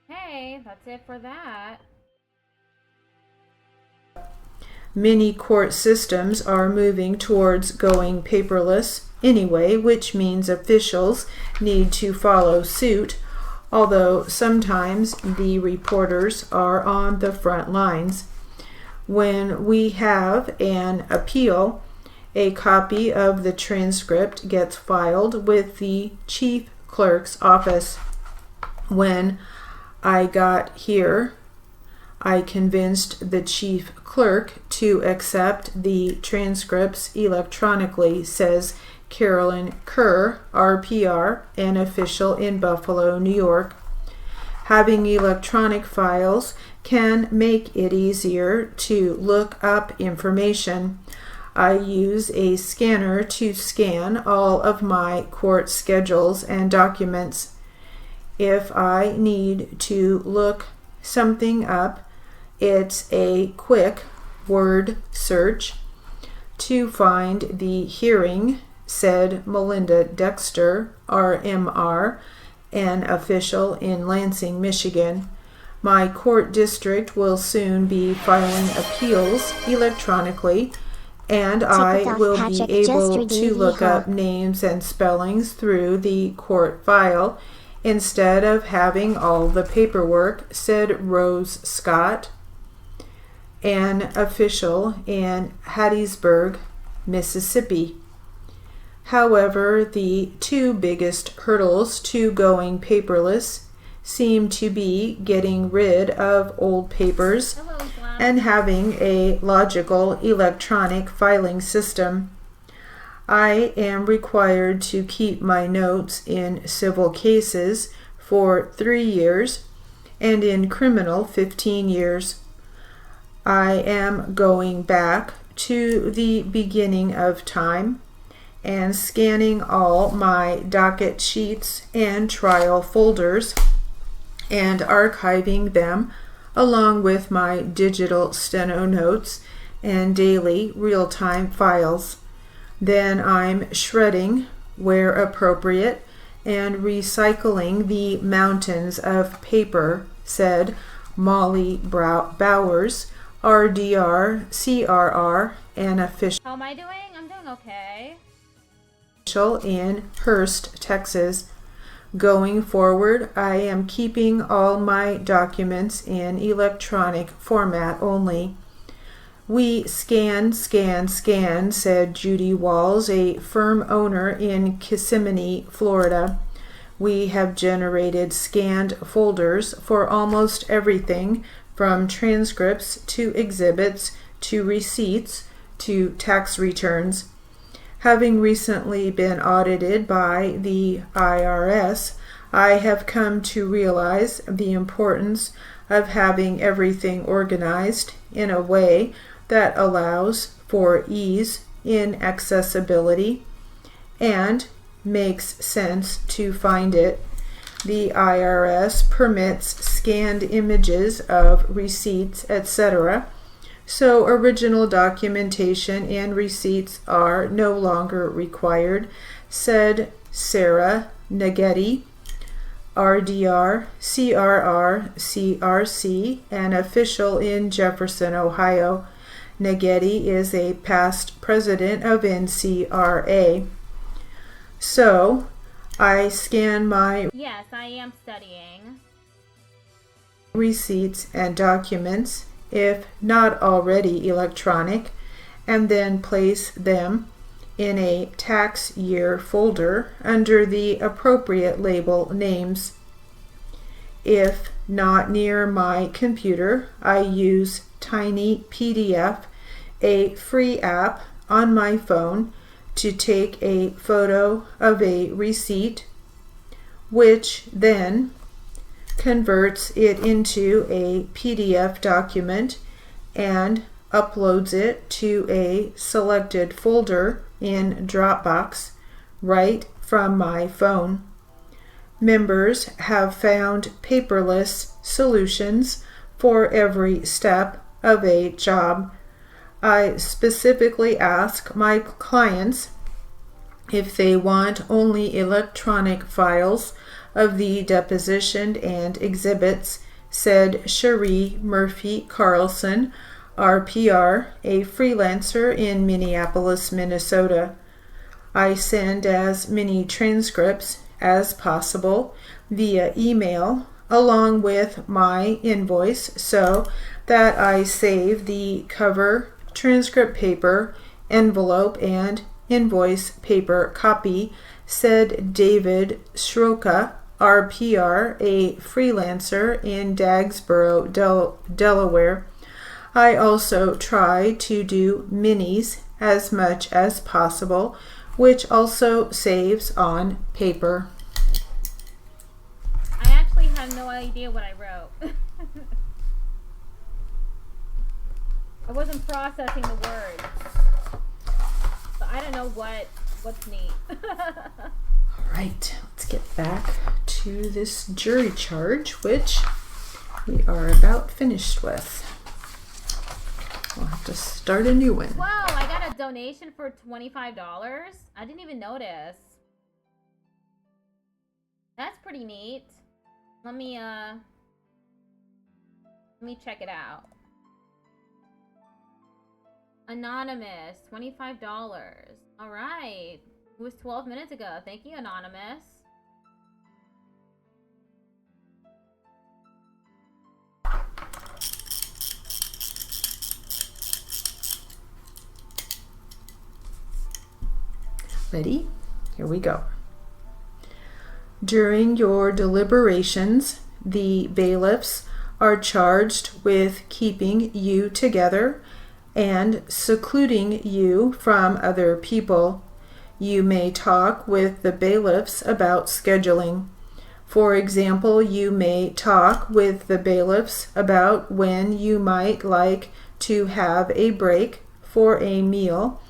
Hey, that's it for that. Many court systems are moving towards going paperless anyway, which means officials need to follow suit, although sometimes the reporters are on the front lines. When we have an appeal, a copy of the transcript gets filed with the chief clerk's office. When I got here, I convinced the chief clerk to accept the transcripts electronically, says Carolyn Kerr, RPR, an official in Buffalo, New York. Having electronic files can make it easier to look up information. I use a scanner to scan all of my court schedules and documents. If I need to look something up, it's a quick word search to find the hearing, said Melinda Dexter, RMR, an official in Lansing, Michigan. My court district will soon be filing appeals electronically, and I will be able to look up names and spellings through the court file instead of having all the paperwork, said Rose Scott, an official in Hattiesburg, Mississippi. However, the two biggest hurdles to going paperless seem to be getting rid of old papers and having a logical electronic filing system. I am required to keep my notes in civil cases for 3 years and in criminal 15 years. I am going back to the beginning of time and scanning all my docket sheets and trial folders and archiving them along with my digital steno notes and daily real-time files. Then I'm shredding where appropriate and recycling the mountains of paper, said Molly Bowers, RDR, CRR, an official. How am I doing? I'm doing okay. In Hurst, Texas. Going forward, I am keeping all my documents in electronic format only. We scan, said Judy Walls, a firm owner in Kissimmee, Florida. We have generated scanned folders for almost everything from transcripts to exhibits to receipts to tax returns. Having recently been audited by the IRS, I have come to realize the importance of having everything organized in a way that allows for ease in accessibility and makes sense to find it. The IRS permits scanned images of receipts, etc., so original documentation and receipts are no longer required, said Sarah Neghetti, RDR, CRR, CRC, an official in Jefferson, Ohio. Neghetti is a past president of NCRA. So, I scan my Yes, I am studying. receipts and documents, if not already electronic, and then place them in a tax year folder under the appropriate label names. If not near my computer, I use Tiny PDF, a free app on my phone, to take a photo of a receipt, which then converts it into a PDF document and uploads it to a selected folder in Dropbox right from my phone. Members have found paperless solutions for every step of a job. I specifically ask my clients if they want only electronic files of the deposition and exhibits, said Cherie Murphy Carlson, RPR, a freelancer in Minneapolis, Minnesota. I send as many transcripts as possible via email along with my invoice so that I save the cover, transcript paper, envelope, and invoice paper copy, said David Schroka, RPR, a freelancer in Dagsboro, Delaware. I also try to do minis as much as possible, which also saves on paper. I actually have no idea what I wrote. I wasn't processing the words. So I don't know what's neat. All right, let's get back to this jury charge, which we are about finished with. We'll have to start a new one. Whoa, I got a donation for $25. I didn't even notice. That's pretty neat. Let me check it out. Anonymous, $25. All right. It was 12 minutes ago. Thank you, Anonymous. Ready? Here we go. During your deliberations, the bailiffs are charged with keeping you together and secluding you from other people. You may talk with the bailiffs about scheduling. For example, you may talk with the bailiffs about when you might like to have a break for a meal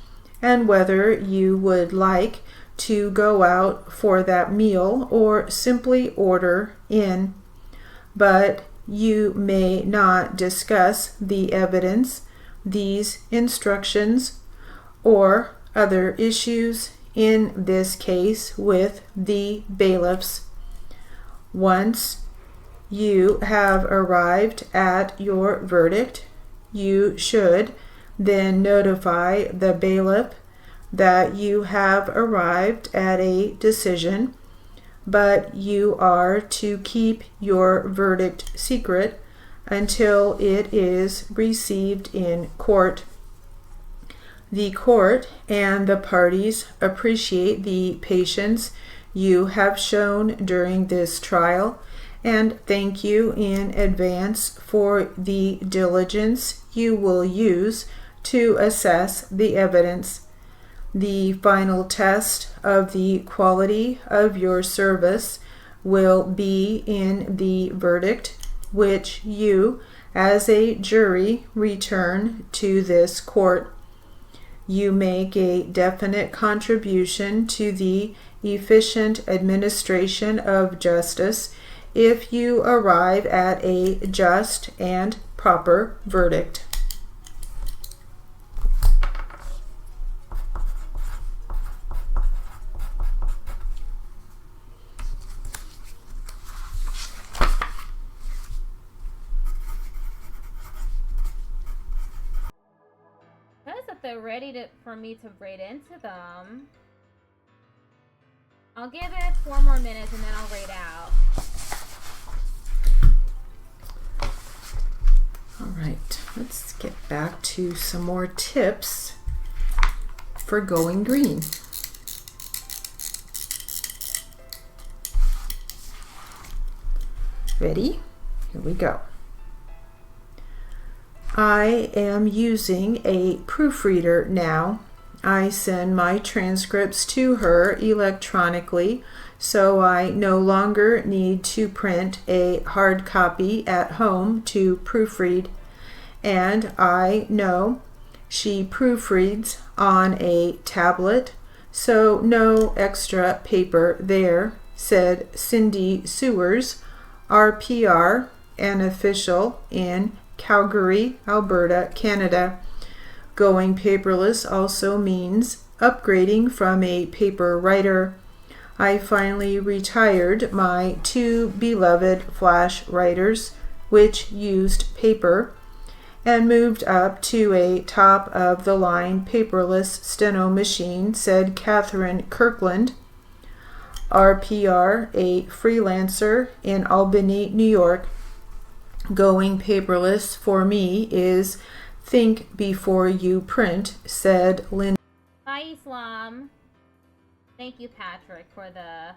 and whether you would like to go out for that meal or simply order in. But you may not discuss the evidence, these instructions, or other issues in this case with the bailiffs. Once you have arrived at your verdict, you should then notify the bailiff that you have arrived at a decision, but you are to keep your verdict secret until it is received in court. The court and the parties appreciate the patience you have shown during this trial and thank you in advance for the diligence you will use to assess the evidence. The final test of the quality of your service will be in the verdict which you, as a jury, return to this court. You make a definite contribution to the efficient administration of justice if you arrive at a just and proper verdict. They're ready for me to braid into them. I'll give it 4 more minutes and then I'll braid out. All right, let's get back to some more tips for going green. Ready? Here we go. I am using a proofreader now. I send my transcripts to her electronically, so I no longer need to print a hard copy at home to proofread. And I know she proofreads on a tablet, so no extra paper there, said Cindy Sewers, RPR, an official in Calgary, Alberta, Canada. Going paperless also means upgrading from a paper writer. I finally retired my 2 beloved flash writers, which used paper, and moved up to a top-of-the-line paperless steno machine, said Catherine Kirkland, RPR, a freelancer in Albany, New York. Going paperless for me is think before you print, said Linda. Bye, Islam. Thank you, Patrick, for the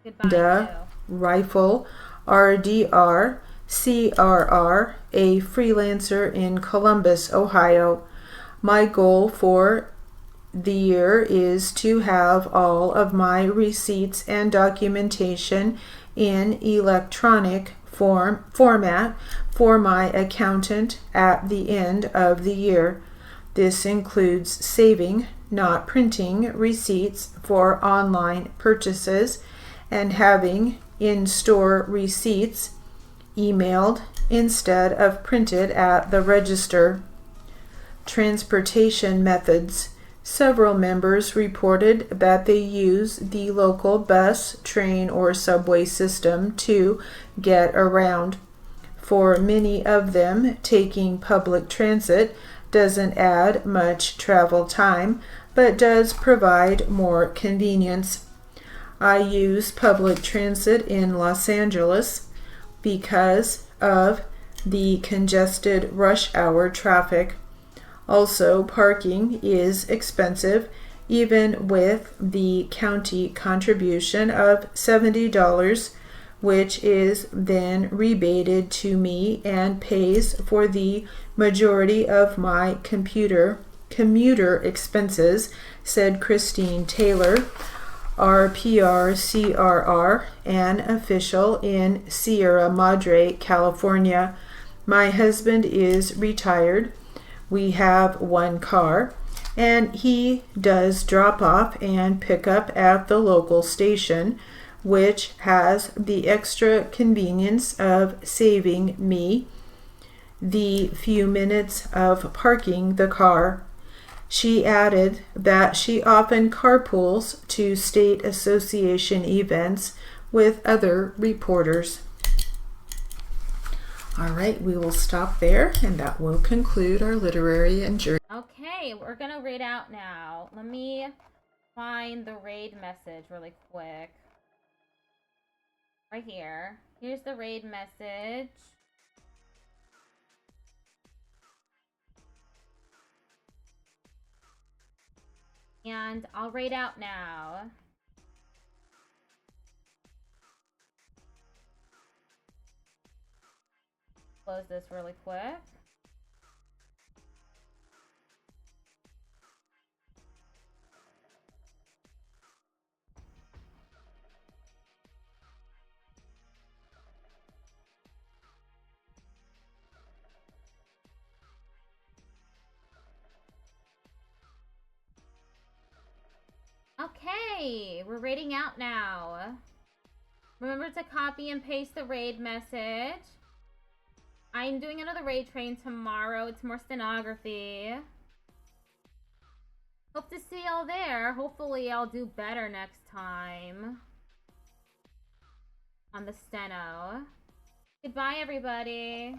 goodbye. Rifle, RDR, CRR, a freelancer in Columbus, Ohio. My goal for the year is to have all of my receipts and documentation in electronic format for my accountant at the end of the year. This includes saving, not printing, receipts for online purchases and having in-store receipts, emailed instead of printed at the register. Transportation methods. Several members reported that they use the local bus, train, or subway system to get around. For many of them, taking public transit doesn't add much travel time, but does provide more convenience. I use public transit in Los Angeles because of the congested rush hour traffic. Also, parking is expensive, even with the county contribution of $70, which is then rebated to me and pays for the majority of my commuter expenses, said Christine Taylor, RPRCRR, an official in Sierra Madre, California. My husband is retired. We have one car, and he does drop off and pick up at the local station, which has the extra convenience of saving me the few minutes of parking the car. She added that she often carpools to state association events with other reporters. All right, we will stop there, and that will conclude our literary and journey. Okay, we're gonna read out now. Let me find the raid message really quick. Right here. Here's the raid message. And I'll read out now. Close this really quick. Okay, we're raiding out now. Remember to copy and paste the raid message. I'm doing another raid train tomorrow. It's more stenography. Hope to see y'all there. Hopefully I'll do better next time on the steno. Goodbye, everybody.